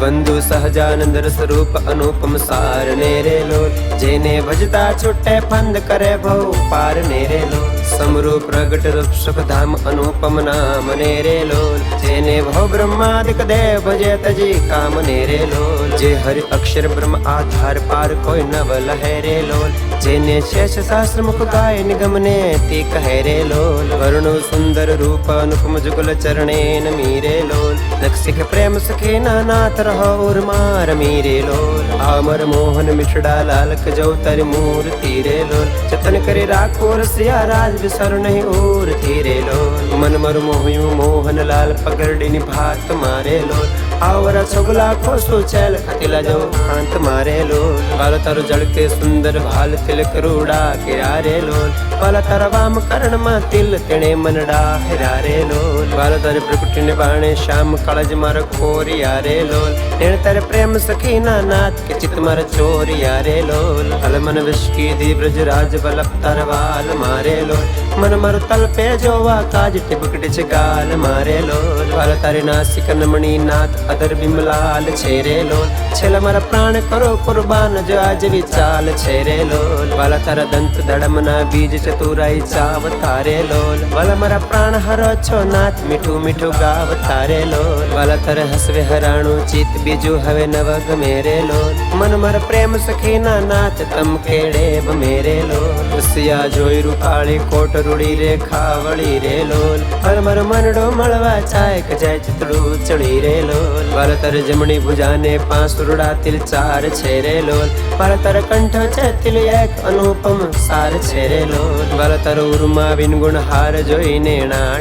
બંધુ સહજાનંદ રસ રૂપ અનુપમ સાર ને રે લોલ, જેને ભજતા છૂટે ફંદ કરે ભવ પાર ને રે લોલ, સમરૂપ પ્રગટ રૂપ સુખધામ અનુપમ નામ ને રે લોલ, જેને ભવ બ્રહ્માદિક દેવ ભજે તજી કામ ને રે લોલ, જે હરિ અક્ષર બ્રહ્મ આધાર પાર કોઈ નવ લહે રે લોલ, જેને શેષ શાસ્ત્ર મુખ ગાય નિગમ ને તે કહે રે લોલ, વર્ણો સુંદર રૂપ અનુપમ જુગલ ચરણે નમી રે લોલ, નક્ષિક પ્રેમ સખી નાથ રહો ઉર્મા રમી રે લોલ, આમર મોહન મિઠડા લાલક જો તારી મૂર્તિ રે લોલ, જતન કરી રાખો રસિયા રાજ વિસર નહીં ઉરતી રે લોલ, મન મર મોહયું મોહન લાલ પગરડીની ભાત મારે લોલ, આવરા છોગલા ખોસું છેલ ખતીલા જો કાંત મારે લોલ, બાલ તારો જળકે સુંદર ભાલ તિલક રૂડા કિરા રે લોલ, બાલ તારા વામ કરણમાં તિલ તેણે મનડા હેરા રે લોલ, બાલ તારે પ્રકૃતિને બાણે શ્યામ કાળજ માર ખોરિયા રે લોલ, એણ તારે પ્રેમ સખી ના નાથ કે ચિત માર ચોરિયા રે લોલ, હલ મન વિશ્કી દી બ્રજ રાજ વલ્લભ તારા વાલ મારે લોલ, મન માર તલપે જોવા કાજ ટીપકડી છે ગાલ મારે લોલ, વાલ તારે નાસિક નમણી નાથ અદર બિમલાલ છે રે લોલ, છેલ્લા મારા પ્રાણ કરો કુરબાન જો આજ વિચાલ છે રે લોલ, વાલા તારા દંત દડમના બીજ ચતુરાઈ ચાવ તારે લોલ, વાલા મારા પ્રાણ હરો છો નાથ મીઠું મીઠું ગાવ તારે લોલ, વાલા તારે હસવે હરાણું ચિત બીજું હવે નવ ગમે રે લોલ, મન મારા પ્રેમ સખી ના નાથ તમ કેડે મેરે લોલ, રસિયા જોઈ રૂપાળી કોટ રૂડી રે ખાવળી રે લોલ, હર મર મનડો મળવા ચાય કજાય ચિતડું ચડી રે લોલ, વાલા તારે જમણી ભુજાને પાંસુરડા તિલ ચાર છે રે લોલ, વાલા તારે કંઠ છે તિલ એક અનુપમ સાર છે રે લોલ, વાલા તારો ઉર્મા વિનગુણ હાર જોઈને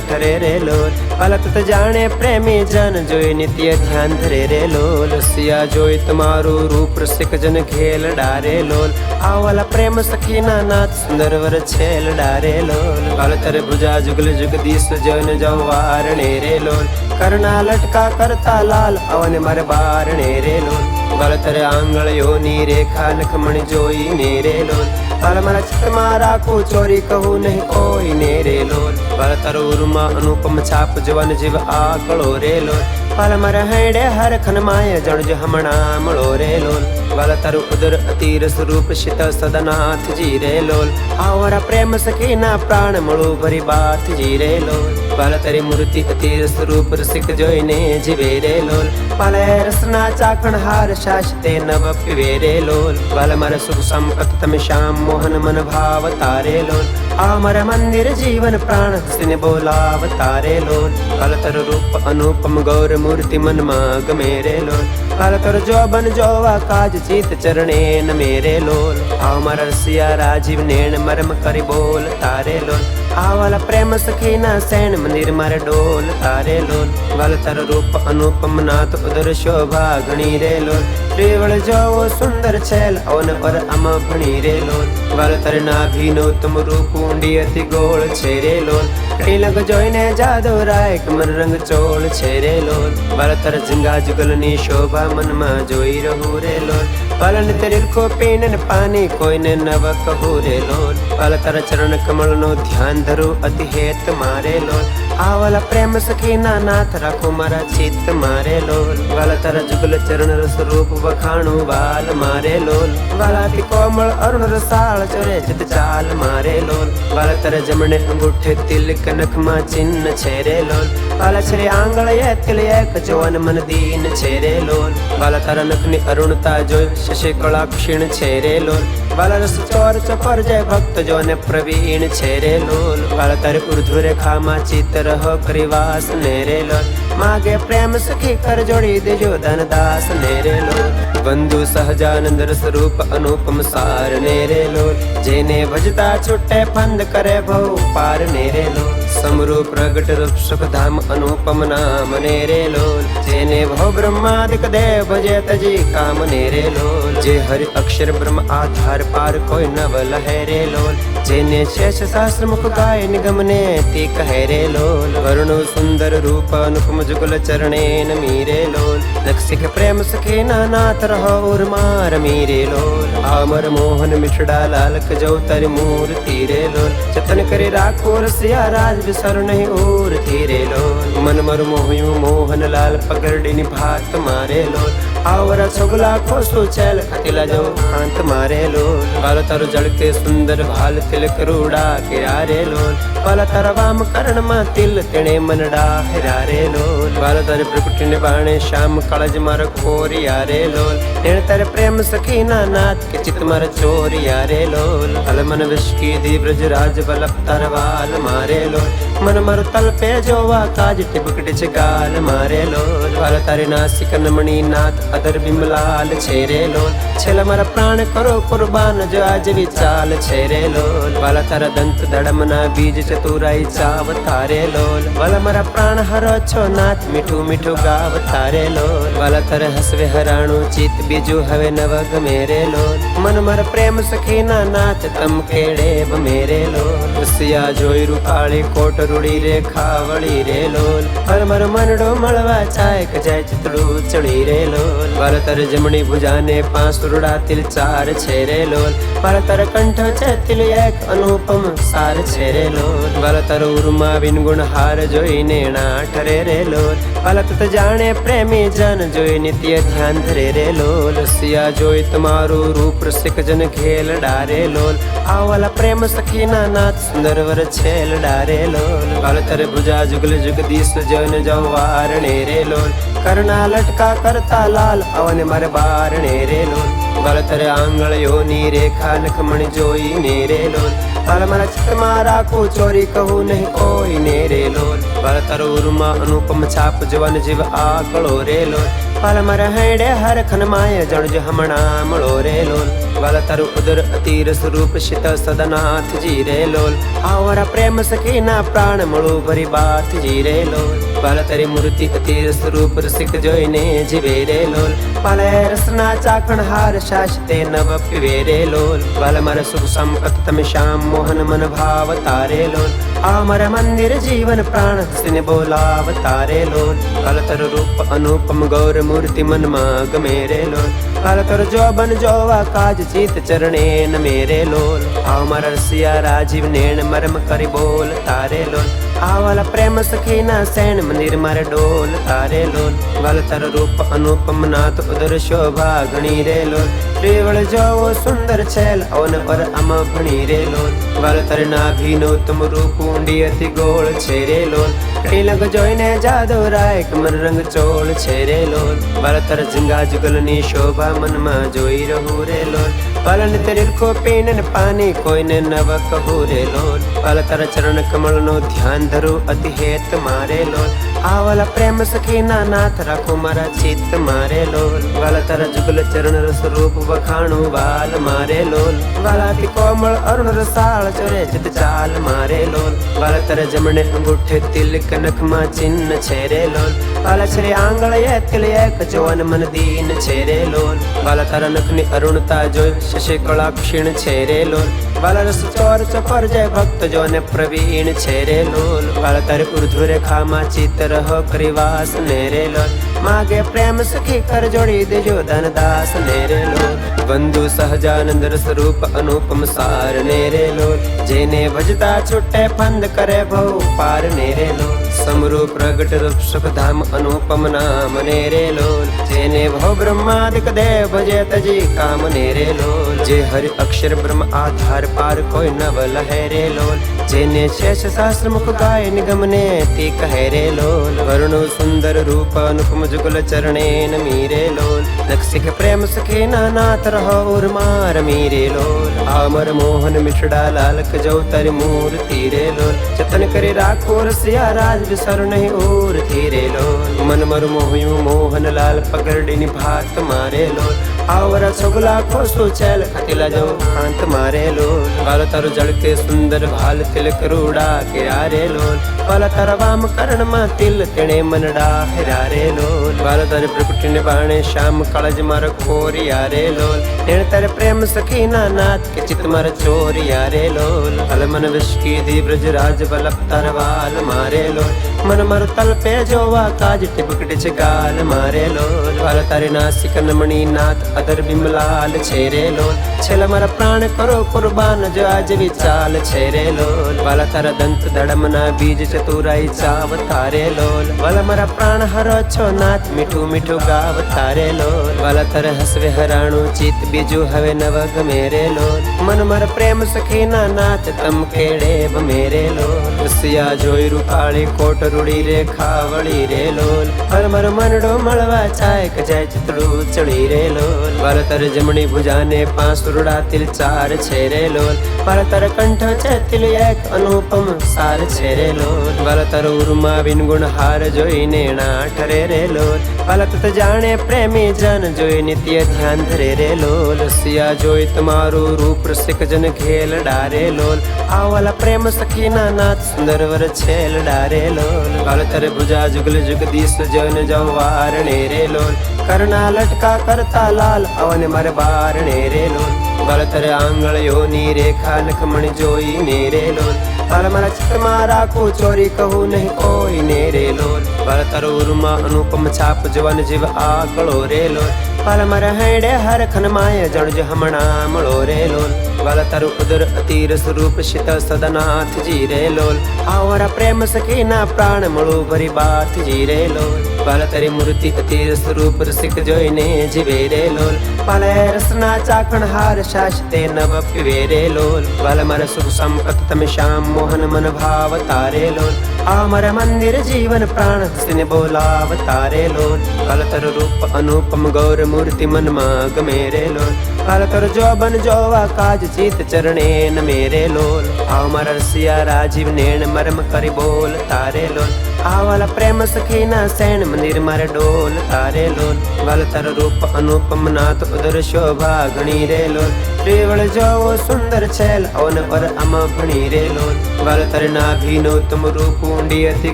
ઠરે રે લોલ, વાલા તત જાણે પ્રેમી જન જોઈ નિત્ય ધ્યાન ધરે રે લોલ, રસિયા જોઈ તમારું રૂપ રસિક જન ખેલ ડારે લોલ, આવાલા પ્રેમ સખી ના નાથ સુંદર વર છેલ ડારે લોલ, વાલા તારે ભુજા જુગલ જગદીશ જન જવારણે રે લોલ, કરણા લટકા કરતા લાલ અવન માર બારણે રે લોલ, વાલા તારે આંગળીઓની રેખા નખમણ જોઈને રે લોલ, વાલા મારા ચિત્તમાં રાખું ચોરી કહું નહીં કોઈ ને રે લોલ, વાલા તારો ઉર્મા અનુપમ છાપ જવાન જીવ આકળો રે લોલ, વાલા મારા હેડે હર ખનમાય જણજ હમણાં મળો રે લોલ, વાલા તારું ઉદર અતિર સ્વરૂપ શિત સદનાથજી રે લોલ, આવરા પ્રેમ સખી ના પ્રાણ મળું ભરી બાથજી રે લોલ, વાલા તારી મૂર્તિ અતિર સ્વરૂપ રસિક જોઈને જીવે રે લોલ, વાલા રસના ચાકણ હાર શાશ્તે નવ પીવે રે લોલ, વાલા મારા સુખ સંપત તમે શ્યામ મોહન મન ભાવ તારે લોલ, આ મારા મંદિર જીવન પ્રાણ હસીને બોલાવ તારે લોલ, વાલા તારું રૂપ અનુપમ ગૌર મૂર્તિ મનમાં ગમે રે લોલ, વાલા તારો જોબન જોવા કાજ ચિત ચરણે ન મેરે લોલ, આવ મારા રસિયા રાજીવ નેણ મરમ કરી બોલ તારે લોલ, આવાલા પ્રેમ સખી ના સેણ મંદિર મારે ડોલ તારે લોલ, વાલા તારો રૂપ અનુપમ નાથ ઉદર શોભા ઘણી રે લોલ, રેવળ જોવો સુંદર છેલ અવન પર અમ ભણી રે લોલ, વાલા તારે નાભીનો તમ રૂપ ઊંડી અતિ ગોળ છે રે લોલ, તિલક જોઈને જાદવ રાય કમર રંગ ચોળ છે રે લોલ, વાલા તારા ઝીંગા જુગલની શોભા મનમાં જોઈ રહું રે લોલ, વાલા ને તેરી કો પીને ને પાણી કોઈને નવ કહું રે લોલ, વાલા તારા ચરણ કમળ નો ધ્યાન ધરું અતિ હેત મારે લોલ, આવાલા પ્રેમ સખી ના નાથ રાખો મારા ચિત્ત મારે લોલ, વાલા તારા જુગલ ચરણ રસ રૂપ વખાણું વાલ મારે લોલ, વાલા તી કોમળ અરુણ રસાળ ચરે ચિત ચાલ મારે લોલ, વાલા તારા જમણે અંગૂઠે તિલક નખમાં ચિહ્ન છે રે લોલ, વાલા છરે આંગળીએ તિલ એક જોન મન દીન છે રે લોલ, વાલા તારા નખની અરુણતા જોઈ શશી કળા ક્ષીણ છે રે લોલ, વાલા રસ ચોર ચપર જય ભક્ત જોને પ્રવીણ છે રે લોલ, વાલા તારે ઉર્ધ્વ રેખામાં ચિત્ત રહો પરિવાસ ને રે લોલ, માગે પ્રેમ સખી કર જોડી દેજો ધનદાસ ને રે લોલ, બંધુ સહજાનંદ રસ રૂપ અનુપમ સાર ને રે લોલ, જેને ભજતા છૂટે ફંદ કરે ભવ પાર ને રે લોલ, સમરૂપ પ્રગટ રૂપ સુખધામ અનુપમ નામ ને રે લોલ, જેને ભવ બ્રહ્માદિક દેવ ભજે તજી કામ ને રે લોલ, જે હરિ અક્ષર બ્રહ્મ આધાર પાર કોઈ નવ લહે રે લોલ, જેને શેષ શાસ્ત્ર મુખ ગાય નિગમ ને તે કહે રે લોલ, વર્ણો સુંદર રૂપ અનુપમ જુગલ ચરણે નમી રે લોલ, નક્ષિક પ્રેમ સખી ના નાથ રહો ઉર્મા રમી રે લોલ, આમર મોહન મિઠડા લાલક જો તારી મૂર્તિ રે લોલ, જતન કરી રાખો રસિયા રાજ વિસર નહીં ઓર ધીરે લોલ મન મારું મોહ્યું મોહનલાલ પગરડીની ભાત મારે લોલ આવરા છોગલા ખોસું છેલ ખાતીલા જો હાંત મારે લોલ બાલ તારું જળકે સુંદર ભાલ તિલક રૂડા કિરારે લોલ બાલ તારા વામ કરણમાં તિલ તેણે મનડા હેરારે લોલ બાલ તારે પ્રકૃતિને બાણે શ્યામ કાળજ મારા ખોરિયારે લોલ તેણે તારે પ્રેમ સખીના નાથ કે ચિત્ત મારા ચોરિયારે લોલ અલ મન વિશ્કી દી બ્રજ રાજ વલ્લભ તારા વાલ મારે લોલ મન મારું તલ પે જોવા કાજ ટીબકટ છે ગાલ મારે લોલ બાલ તારે નાસિક નમણી નાથ અદર બિમલાલ છે રે લોલ છેલ્લા મારા પ્રાણ કરો કુરબાન જો આજ વિચાલ છે રે લોલ બાલા તારા દંત દડમના બીજ ચતુરાઈ ચાવ તારે લોલ બાલા મારા પ્રાણ હરો છો નાથ મીઠું મીઠું ગાવ તારે લોલ બાલા તારે હસવે હરાણું ચિત બીજું હવે નવ ગમે રે લોલ મન મારા પ્રેમ સખીના નાથ તમ કેડે મેરે લોલ રસિયા જોઈ રૂપાળી કોટ રૂડી રે ખાવડી રે લોલ હર મર મનડો મળવા ચાય કજાય ચિતડું ચડી રે લોલ બાલ તાર જમણી ભુજાને પાંચ રૂડા તિલ ચાર છે રે લોલ બાલ તાર કંઠ છે તિલ એક અનુપમ સાર છે રે લોલ બાલ તાર ઉર્મા વિનગુણ હાર જોઈને ઠરે રે લોલ બાલ તત જાણે પ્રેમી જન જોઈ નિત્ય ધ્યાન ધરે રે લોલ સિયા જોઈ તમારું રૂપ રસિક જન ખેલ ડારે લોલ આવાલા પ્રેમ સખીના નાથ સુંદર વર છેલ ડારે લોલ બાલ તાર ભુજા જુગલ જગદીશ જન જવારણે રે લોલ કરણા લટકા કરતા લાલ અવન મારે બારણે રે લોલ બાલ તારે આંગળીઓની રેખા નખમણ જોઈને રે લોલ બાલ મારા ચિત્તમાં રાખું ચોરી કહું નહીં કોઈને રે લોલ બાલ તારો ઉર્મા અનુપમ છાપ જવાન જીવ આકળો રે લોલ બાલ મારા હેડે હર ખનમાય જણજ હમણાં મળો રે લોલ બાલ તારું ઉદર અતિર સ્વરૂપ શિત સદનાથજી રે લોલ આવરા પ્રેમ સખીના પ્રાણ મળું ભરી બાથજી રે લોલ બાલ તારી મૂર્તિ અતિર સ્વરૂપ રસિક જોઈને જીવે રે લોલ બાલ રસના ચાકણ હાર શાસ્તે નવ પીવે રે લોલ બાલ મારા સુખ સંપત તમે શ્યામ મોહન મન ભાવ તારે લોલ આ મારા મંદિર જીવન પ્રાણ હસીને બોલાવ તારે લોલ બાલ તારું રૂપ અનુપમ ગૌર મૂર્તિ મનમાં ગમે રે લોલ બાલ તારો જોબન જોવા કાજ ચિત ચરણે ન મેરે લોલ આવ મારા રસિયા રાજીવ નેણ મરમ કરી બોલ તારે લોલ આવાલા પ્રેમ સખીના સૈન મંદિર મારે ડોલ તારે લોલ બાલ તારો રૂપ અનુપમ નાથ ઉદર શોભા ઘણી રે લોલ ત્રિવળ જોવો સુંદર છેલ અવન પર અમ ભણી રે લોલ બાલ તારે નાભીનો ઉત્તમ રૂપ ઊંડી અતિ ગોળ છે રે લોલ તિલક જોઈને જાદવ રાય કમર રંગ ચોળ છે રે લોલ બાલ તારે ઝીંગા જુગલની શોભા મનમાં જોઈ રહું રે લોલ બાલન તરીખો પીન પાણી કોઈને નવ કહું રે લોલ બાલ તારા ચરણ કમળનો ધ્યાન ધરું અતિ હેત મારે લોલ આવાલા પ્રેમ સખીના નાથ રાખો મારા ચિત્ત મારે લોલ બાલ તારા જુગલ ચરણ રસ રૂપ વખાણું બાલ મારે લોલ બાલાથી કોમળ અરુણ રસાળ ચરે ચિત ચાલ મારે લોલ બાલ તારા જમણે અંગૂઠે તિલક નખમાં ચિહ્ન છે રે લોલ બાલ શ્રી આંગળીએ તિલ એક જોવન મન દીન છે રે લોલ બાલ તારા નખની અરુણતા જોઈ શશી કળા ક્ષીણ છે રે લોલ બાલ રસ ચોર ચપર જય ભક્ત જોને પ્રવીણ છે રે લોલ બાલ તારે ઉર્ધ્વ રેખામાં ચિત્ત રહો કરીવાસ ને રે લોલ માગે પ્રેમ સખી કર જોડી દેજો ધનદાસ ને રે લોલ બંધુ સહજાનંદ સ્વરૂપ અનુપમ સાર ને રે લોલ જેને ભજતા છૂટે ફંદ કરે ભવ પાર ને રે લોલ સમરૂ પ્રગટ રૂપ સુખ ધામ અનુપમ નામ ને રે લોલ જેને ભવ બ્રહ્માદિક દેવ ભજે તજી કામ ને રે લોલ જે હરિ અક્ષર બ્રહ્મ આધાર પાર કોઈ નવ લહે રે લોલ જેને શેષ શાસ્ત્ર મુખ ગાય નિગમ ને તે કહે રે લોલ વર્ણો સુંદર રૂપ અનુપમ જુગલ ચરણે નમી રે લોલ દક્ષિક પ્રેમ સખી નાથ રહો ઉર્મા રમી રે લોલ અમર મોહન મિઠડા લાલક જો તારી મૂર્તિ રે લોલ જતન કરી રાખો રસિયા રાજ વિસર નહીં ઓર ધીરે લોલ મન મર મોહ્યું મોહનલાલ પગરડીની ભાત મારે લોલ આવરા છોગલા ખોસું છેલ ખાતીલા જો હાંત મારે લોલ બાલ તારું જળકે સુંદર ભાલ તિલક રૂડા કિરારે લોલ બાલ તારા વામ કરણમાં તિલ તેણે મનડા હેરારે લોલ વાલ તારે પ્રકૃતિને બાણે શ્યામ કાળજ મારો કોરિયા રે લોલ એણ તારે પ્રેમ સખી ના નાથ કે ચિત મારા ચોરિયા રે લોલ હલ મન વિશ્કી દી બ્રજ રાજ બલપ તારા વાલ મારે લોલ મન મારું તલપે જોવા કાજ ટીપકડી છે ગાલ મારે લોલ વાલ તારે નાસિક નમણી નાથ અધર બિમલાલ છે રે લોલ છેલ્લા મારા પ્રાણ કરો કુરબાન જો આજ વિચાલ છે રે લોલ વાલા તારા દંત દડમના બીજ ચતુરાઈ ચાવ તારે લોલ વાલા મારા પ્રાણ હરો છો નાથ મીઠું મીઠું ગાવ તારે લોલ વાલા તારે હસવે હરાણું ચિત બીજું હવે નવ ગમે રે લોલ મન મારા પ્રેમ સખી ના નાથ તમ કેડે મેરે લોલ સિયા જોઈ રૂપાળી કોટ રૂડી રે ખાવડી રે લોલ હર મર મનડો મળવા ચાય કે જાય ચિતડું ચડી રે લોલ વાલા તારે જમણી ભુજાને પાંસુરડા તિલ ચાર છે રે લોલ વાલા તારે કંઠ છે તિલ એક અનુપમ સાર છે રે લોલ વાલા તારો ઉર્મા વિનગુણ હાર જોઈને ના ઠરે રે લોલ વાલા તું તો જાણે પ્રેમી જન જોઈ નિત્ય ધ્યાન ધરે રે લોલ સિયા જોઈ તમારું રૂપ રસિક જન ખેલ ડારે લોલ આ વાલા પ્રેમ સખી ના નાથ સુંદર વર છેલ ડારે લોલ વાલા તારે ભુજા જુગલ જગદીશ જન જવારણે રે લોલ કરના લટકા કરતા લાલ અવને મારે બારણે રે લોલ વાલા તારે આંગળીઓની રેખા નખમણ જોઈને રે લોલ વાલા મારા ચિત્તમાં રાખું ચોરી કહું નહીં કોઈને રે લોલ વાલા તારો ઉર્મા અનુપમ છાપ જવાન જીવ આકળો રે લોલ વાલા મારા હેડે હરખન માય જણજ હમણાં મળો રે લોલ વાલા તારું ઉદર અતિર સ્વરૂપ શિત સદનાથજી રે લોલ આવરા પ્રેમ સખી ના પ્રાણ મળું ભરી બાથજી રે લોલ વાલા તારી મૂર્તિ અતિર સ્વરૂપ રસિક જોઈને જીવે રે લોલ વાલા રસના ચાકણ હાર શાશ્તે નવ પીવે રે લોલ વાલા મારા સુખ સંપત તમે શ્યામ મોહન મન ભાવ તારે લોલ આ મારા મંદિર જીવન પ્રાણ હસીને બોલાવ તારે લોલ વાલા તારું રૂપ અનુપમ ગૌર મૂર્તિ મનમાં ગમે રે લોલ વાલા તારો જોબન જોવા કાજ ચિત ચરણે ન મેરે લોલ આ મારા રસિયા રાજીવ નેણ મરમ કરી બોલ તારે લોલ આ વાલા પ્રેમ સખી ના સેણ મંદિર મારે ડોલ તારે લોલ વાલા તારો રૂપ અનુપમ નાથ ઉદર શોભા ઘણી રે લોલ ત્રિવળ જોવો સુંદર છેલ અવન પર અમ ભણી રે લોલ વાલા તારે નાભીનો તમ રૂપ ઊંડી અતિ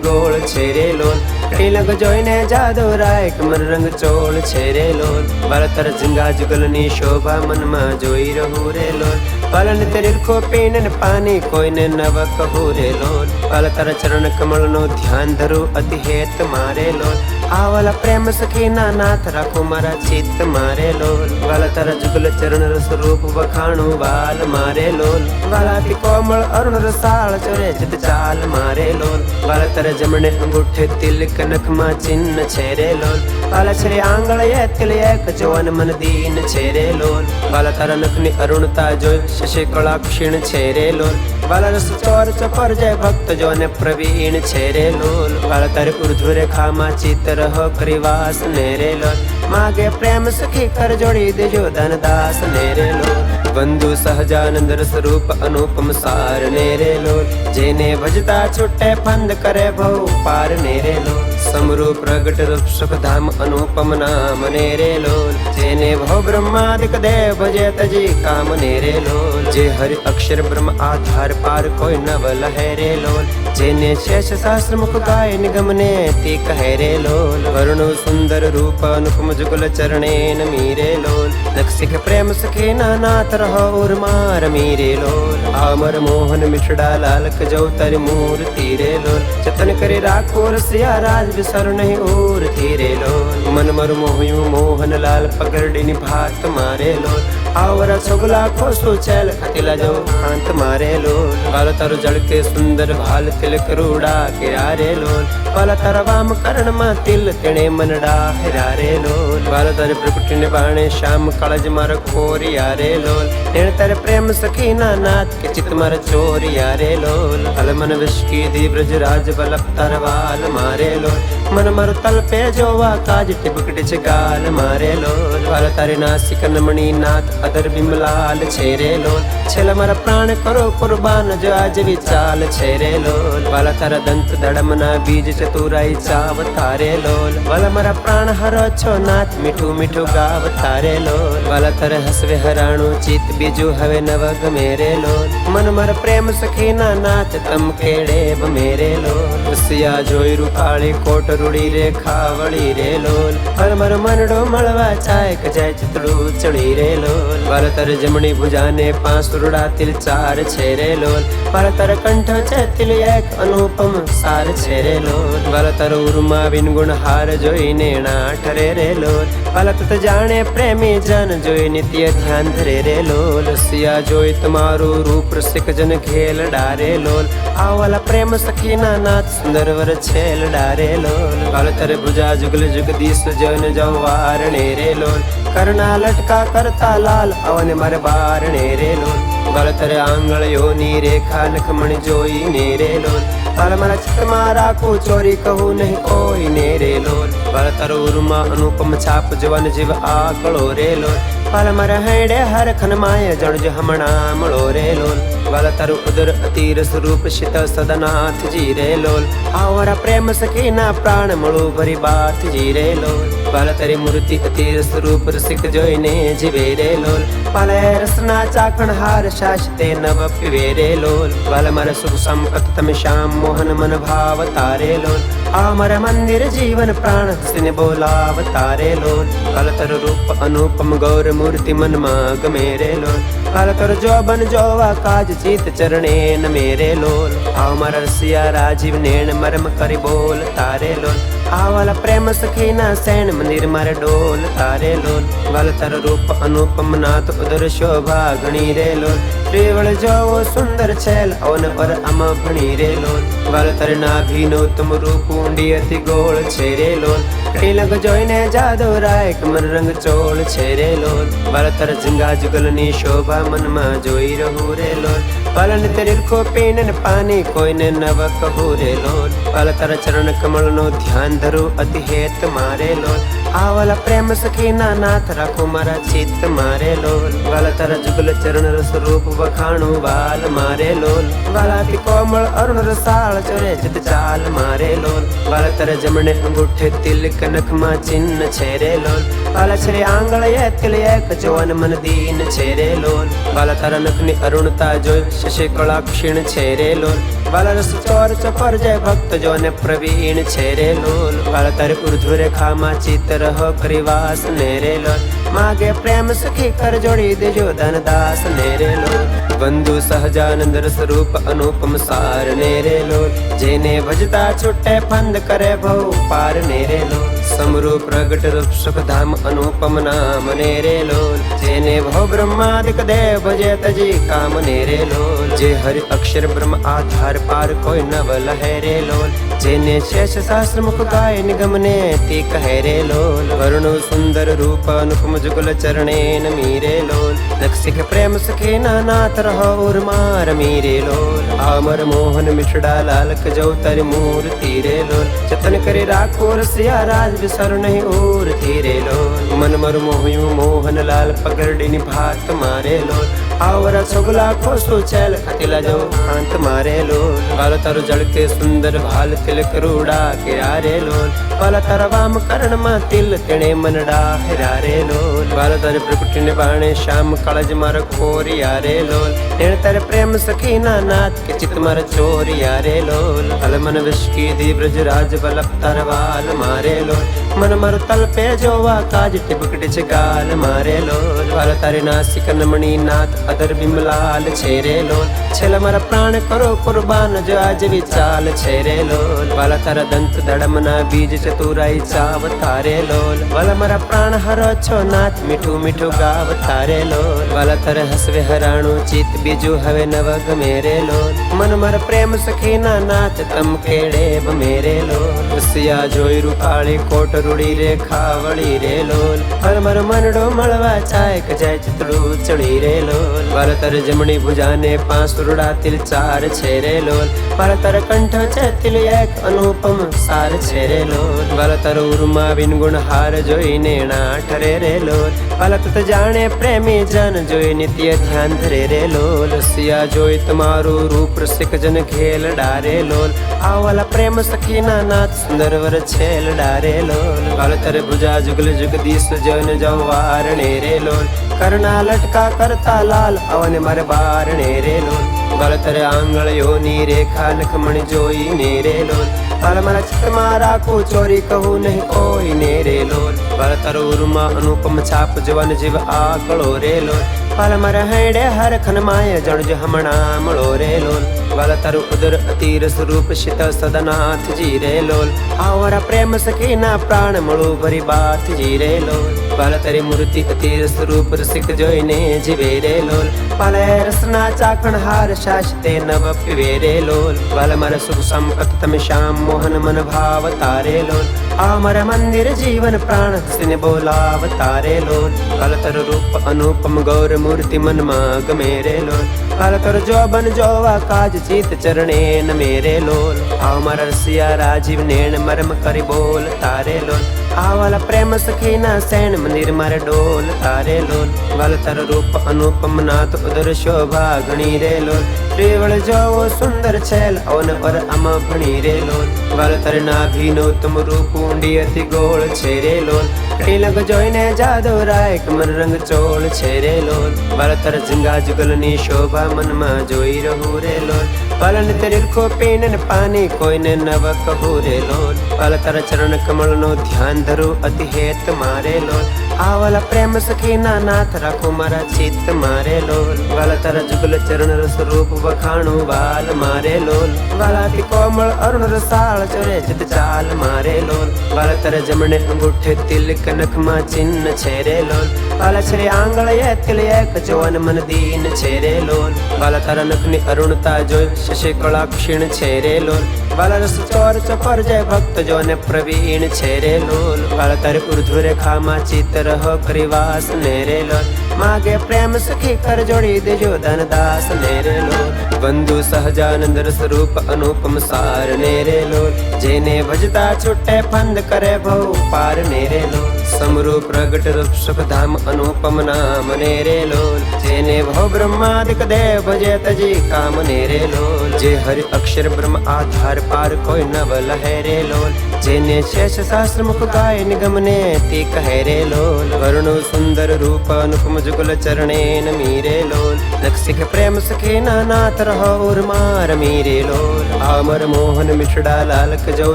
ગોળ છે રે લોલ તિલક જોઈને જાદવ રાય કમર રંગ ચોળ છે રે લોલ વાલા તારા ઝીંગા જુગલની શોભા મનમાં જોઈ રહું રે લોલ વાલા ને તેરીખો પીને પાણી કોઈને નવ કહું રે લોલ વાલા તારા ચરણ કમળનો ધ્યાન ધરું અતિ હેત મારે લોલ આ વાલા પ્રેમ સખી ના નાથ રાખો મારા ચિત્ત મારે લોલ વાલા તારા જુગલ ચરણ રસ રૂપ વખાણું વાલ મારે લોલ વાલા તી કોમળ અરુણ રસાળ ચરે ચિત ચાલ મારે લોલ વાલા તારા જમણે અંગૂઠે તિલક નખમાં ચિહ્ન છે રે લોલ વાલા છરે આંગળીએ તિલ એક જોન મન દીન છે રે લોલ વાલા તારા નખની અરુણતા જોઈ શશી કળા ક્ષીણ છે રે લોલ વાલા રસ ચોર ચપર જય ભક્ત જોને પ્રવીણ છે રે લોલ વાલા તારે ઉર્ધ્વ રેખામાં ચિત્ત રહો કરીવાસ ને રે લોલ માગે પ્રેમ સખી કર જોડી દેજો ધનદાસ ને રે લોલ બંધુ સહજાનંદ સ્વરૂપ અનુપમ સાર ને રે લોલ જેને ભજતા છૂટે ફંદ કરે ભવ પાર ને રે લોલ સમરૂ પ્રગટ રૂપ સુખ ધામ અનુપમ નામ ને રે લોલ જેને ભવ બ્રહ્માદિક દેવ ભજે તજી કામ ને રે લોલ જે હરિ અક્ષર બ્રહ્મ આધાર પાર કોઈ નવ લહે રે લોલ જેને શેષ શાસ્ત્ર મુખ ગાય નિગમ ને તે કહે રે લોલ વર્ણો સુંદર રૂપ અનુપમ જુગલ ચરણે નમી રે લોલ નક્ષિક પ્રેમ સખી ના નાથ રહો ઉર્મા રમી રે લોલ અમર મોહન મિઠડા લાલક જો તારી મૂર્તિ રે લોલ જતન કરી રાખો રસિયા રાજ વિસર નહીં ઓરથી રે લોલ મન મર મોહયું મોહન લાલ પગરડીની ભાત મારે લોલ આવરા છોગલા ખોસું ચેલ ખતીલા જો કાંત મારે લોલ વાલા તારો જળકે સુંદર ભાલ તિલક રૂડા કિરા રે લોલ વાલા તારા વામ કરણમાં તિલ તેણે મનડા હેરા રે લોલ વાલા તારે પ્રકૃતિને બાણે શ્યામ કાળજ મારા કોરિયા રે લોલ તેણે તારે પ્રેમ સખી ના નાથ કે ચિત મારા ચોરિયા રે લોલ હલ મન વિશ્કી દી બ્રજ રાજ બલપ તારા વાલ મારે લોલ મન મારું તલપે જોવા કાજ ટીપકડી છે ગાલ મારે લોલ વાલા તારે નાસિક નમણી નાથ અધર બિમલાલ છે રે લોલ છેલ્લા મારા પ્રાણ કરો કુરબાન જો આજ વિચાલ છે રે લોલ વાલા તારા દંત દડમના બીજ ચતુરાઈ ચાવ તારે લોલ વાલા મારા પ્રાણ હરો છો નાથ મીઠું મીઠું ગાવ તારે લોલ વાલા તારે હસવે હરાણું ચિત બીજું હવે નવ ગમે રે લોલ મન મારા પ્રેમ સખી ના નાથ તમ કેડે મેરે લોલ સિયા જોઈ રૂપાળી કોટ રૂડી રે ખાવડી રે લોલ હર મર મનડો મળવા ચાય કે જાય ચિતડું ચડી રે લોલ વાલ તર જમણી ભુજાને 5 રૂડા તિલ 4 છે રે લોલ વાલ તર કંઠ છે તિલ એક અનુપમ સાર છે રે લોલ વાલ તર ઉર્મા વિનગુણ હાર જોઈને ના ઠરે રે લોલ વાલ તત જાણે પ્રેમી જન જોઈ નિત્ય ધ્યાન ધરે રે લોલ સિયા જોઈ તમારું રૂપ રસિક જન ખેલ ડારે લોલ આવાલા પ્રેમ સખીના નાથ સુંદર વર છેલ ડારે લોલ વાલ તર ભુજા જુગલ જગદીશ જન જવારણે રે લોલ કરના લટકા કરતા લાલ અવન મર બારણે રે લોલ વાલ તર આંગળીઓની રેખા નખમણ જોઈને રે લોલ વાલ મારા ચિત્તમાં રાખું ચોરી કહું નહીં કોઈને રે લોલ વાલ તર ઉર્મા અનુપમ છાપ જવાન જીવ આકળો રે લોલ વાલ મારા હેડે હર ખનમાય જણજ હમણા મળો રે લોલ વાલ તારું ઉદર અતિર સ્વરૂપ શિત સદનાથજી રે લોલ આવરા પ્રેમ સખીના પ્રાણ મળું ભરી બાથજી રે લોલ વાલ તારી મૂર્તિ અતિર સ્વરૂપ રસિક જોઈને જીવે રે લોલ વાલ રસના ચાખણ હાર શાશ્તે નવ પીવે રે લોલ વાલ મારા સુખ સંપત તમે શ્યામ મોહન મન ભાવ તારે લોલ આ મારા મંદિર જીવન પ્રાણ હસીને બોલાવ તારે લોલ વાલ તર રૂપ અનુપમ ગૌર મૂર્તિ મનમાં ગમે રે લોલ વાલ તર જોબન જોવા કાજ ચિત ચરણે ન મેરે લોલ આવ મારા રસિયા રાજીવ નેણ મરમ કરી બોલ તારે લોલ આવાલા પ્રેમ સખીના સૈણ મંદિર મારે ડોલ તારે લોલ વાલ તર રૂપ અનુપમ નાથ ઉદર શોભા ઘણી રે લોલ રેવળ જોવો સુંદર છેલ અવન પર અમ ભણી રે લોલ વાલ તર નાભીનો તમ રૂપ ઊંડી અતિ ગોળ છે રે લોલ તિલક જોઈને જાદવ રાય કમર રંગ ચોળ છે રે લોલ વાલ તર જંગા જુગલની શોભા મનમાં જોઈ રહું રે લોલ વાલન તરીખો પીને પાણી કોઈને નવ કહું રે લોલ વાલ તર ચરણ કમળનો ધ્યાન ધરું અતિ હેત મારે લોલ આવાલા પ્રેમ સખીના નાથ રાખો મારા ચિત્ત મારે લોલ વાલ તર જુગલ ચરણ રસ રૂપ વખાણું વાલ મારે લોલ વાલાથી કોમળ અરુણ રસાળ ચરે ચિત ચાલ મારે લોલ વાલ તર જમણે અંગૂઠે તિલક નખમાં ચિહ્ન છે રે લોલ વાલ છરે આંગળીએ તિલ એક જોન મન દીન છે રે લોલ વાલ તારા નખની અરુણતા જોઈ શશી કળા ક્ષીણ છે રે લોલ વાલ રસ ચોર ચપર જય ભક્ત જોને પ્રવીણ છે રે લોલ વાલ તારે ઉર્ધ્વ રેખામાં ચિત્ત રહો પરિવાસ ને રે લોલ માગે પ્રેમ સખી કર જોડી દેજો ધનદાસ ને રે લોલ બંધુ સહજાનંદ સ્વરૂપ અનુપમ સાર ને રે લોલ જેને ભજતા છૂટે ફંદ કરે ભવ પાર ને રે લોલ સમરૂ પ્રગટ રૂપ સુખ ધામ અનુપમ નામ ને રે લોલ જેને ભવ બ્રહ્માદિક દેવ ભજે તજી કામ ને રે લોલ જે હરિ અક્ષર બ્રહ્મ આધાર પાર કોઈ નવ લહે રે લોલ જેને શેષ શાસ્ત્ર મુખ ગાય નિગમ ને તે કહે રે લોલ વરુણ સુંદર રૂપ અનુપમ જુગલ ચરણે નમી રે લોલ દક્ષિક પ્રેમ સખી ના નાથ રહો ઉર્મા રમી રે લોલ આમર મોહન મિઠડા લાલક જો તારી મૂર્તિ રે લોલ જતન કરી રાખો રસિયા રાજ વિસર નહીં ઓરતી રે લોલ મન મર મોહ્યું મોહન લાલ પગરડીની ભાત મારે લોલ આવરા છોગલા ખોસું છેલ ખતીલા જો હાંત મારે લોલ વાલ તારો જળકે સુંદર ભાલ તિલક રૂડા કેરા રે લોલ વાલ તારા વામ કરણમાં તિલ તેણે મનડા હેરા રે લોલ વાલ તારે પ્રકૃતિને બાણે શ્યામ કાળજ માર ખોરિયા રે લોલ તેણે તારે પ્રેમ સખીના નાથ કે ચિત માર ચોરિયા રે લોલ અલ મન વિશ્કી દી બ્રજ રાજ વલ્લભ તાર વાલ મારે લોલ મન મારું તલપે જોવા કાજ ટીપકટી છે ગાલ મારે લોલ વાલ તારે નાસિક નમણી નાથ અદર બિમલાલ છે રે લોલ છેલ્લા મારા પ્રાણ કરો કુરબાન જો આજ વિચાલ છે રે લોલ વાલા તારા દંત દડમના બીજ ચતુરાઈ ચાવ તારે લોલ વાલા મારા પ્રાણ હરો છો નાથ મીઠું મીઠું ગાવ તારે લોલ વાલા તારે હસવે હરાણું ચિત બીજું હવે નવ ગમે રે લોલ મન મારા પ્રેમ સખીના નાથ તમ કેડે ભમે રે લોલ રસિયા જોઈ રૂપાળી કોટ રૂડી રેખા વળી રે લોલ હર મર મનડો મળવા ચાય કે જાય ચિતડું ચડી રે લોલ વાલ તર જમણી ભુજાને 5 રૂડા તિલ 4 છે રે લોલ વાલ તર કંઠ છે તિલ એક અનુપમ સાર છે રે લોલ વાલ તર ઉર્મા વિનગુણ હાર જોઈને ના ઠરે રે લોલ વાલ તત જાણે પ્રેમી જન જોઈ નિત્ય ધ્યાન ધરે રે લોલ રસિયા જોઈ તમારું રૂપ રસિક જન ખેલ ડારે લોલ આવાલા પ્રેમ સખીના નાથ સુંદર વર છેલ ડારે લોલ વાલ તર ભુજા જુગલ જગદીશ જન જવારણે રે લોલ કરના લટકા કરતા લાલ અવન મર બારણે રે લોલ વાલ તર આંગળીઓની રેખા નખમણ જોઈને રે લોલ વાલ મારા ચિત્તમાં રાખું ચોરી કહું નહીં કોઈને રે લોલ વાલ તારો ઉરમાં અનુપમ છાપ જવાન જીવ આકળો રે લોલ વાલ મારા હેડે હરખન માય જણજ હમણાં મળો રે લોલ વાલ તારું ઉદર અતીર સ્વરૂપ શિત સદનાથજી રે લોલ આવરા પ્રેમ સખીના પ્રાણ મળો ભરી બાથજી રે લોલ વાલ તારી મૂર્તિ અતીર સ્વરૂપ રસિક જોઈને જીવે રે લોલ વાલ રસના ચાખણ હાર શાસ્તે નવ પીવે રે લોલ વાલ મારા સુખ સંપત તમે શ્યામ મોહન મન ભાવ તારે લોલ આ મારા મંદિર જીવન પ્રાણ સિને બોલાવ તારે લોલ વાલ તારું રૂપ અનુપમ ગૌર મૂર્તિ મનમાં ગમે રે લોલ વાલ તારો જોબન જોવા કાજ ચિત ચરણે ન મેરે લોલ આ મારા રસિયા રાજીવ નેણ મરમ કરી બોલ તારે લોલ આ વાલા પ્રેમ સખીના સૈન મંદિર મારે ડોલ તારે લોલ વાલ તારો રૂપ અનુપમ નાથ ઉદર શોભા ઘણી રે લોલ ત્રિવળ જોવો સુંદર છેલ અવન પર અમ ભણી રે લોલ વાલ તારે નાભીનો તુમ રૂપ ઊંડી અતિ ગોળ છે રે લોલ તિલક જોઈને જાદો રાય કમર રંગ ચોળ છે રે લોલ વાલ તારે ઝીંગા જુગલની શોભા મનમાં જોઈ રહું રે લોલ વાલન તેરી ખો પીન પાણી કોઈને નવ કહું રે લોલ વાલ તારા ચરણ કમળનો ધ્યાન ધરું અતિ હેત મારે લોલ આ વાલા પ્રેમ સખીના નાથ રાખો મારા ચિત્ત મારે લોલ વાલ તારા જુગલ ચરણ રસ રૂપ વખાણું વાલ મારે લોલ વાલાથી કોમળ અરુણ રસાળ ચરે જત ચાલ મારે લોલ વાલ તારા જમણે અંગૂઠે તિલક નખમાં ચિહ્ન છે રે લોલ વાલ શ્રી આંગળ એ તિલ એક જોન મન દીન છે રે લોલ વાલ તારા નખની અરુણતા જોઈ શશી કળા ક્ષીણ છે રે લોલ વાલ રસ ચોર ચપર જય ભક્ત જોને પ્રવીણ છે રે લોલ વાલ તારે ઉર્ધ્વ રેખામાં ચિત્ત રહો કરીવાસ ને રે લોલ માગે પ્રેમ સખી કર જોડી દેજો ધનદાસ ને રે લોલ બંધુ સહજાનંદ સ્વરૂપ અનુપમ સાર ને રે લોલ જેને ભજતા છૂટે ફંદ કરે ભવ પાર ને રે લોલ સમરૂ પ્રગટ રૂપ સુખ ધામ અનુપમ નામ ને રે લોલ જેને ભવ બ્રહ્માદિક દેવ ભજે તજી કામ ને રે લોલ જે હરિ અક્ષર બ્રહ્મ આધાર પાર કોઈ નવ લહે રે લોલ જેને શેષ શાસ્ત્ર મુખ ગાય નિગમ ને તે કહે રે લોલ વર્ણો સુંદર રૂપ અનુપમ જુગલ ચરણે નમી રે લોલ દક્ષિક પ્રેમ સખી નાથ રહો માર મીરે લોલ અમર મોહન મિઠડા લાલક જો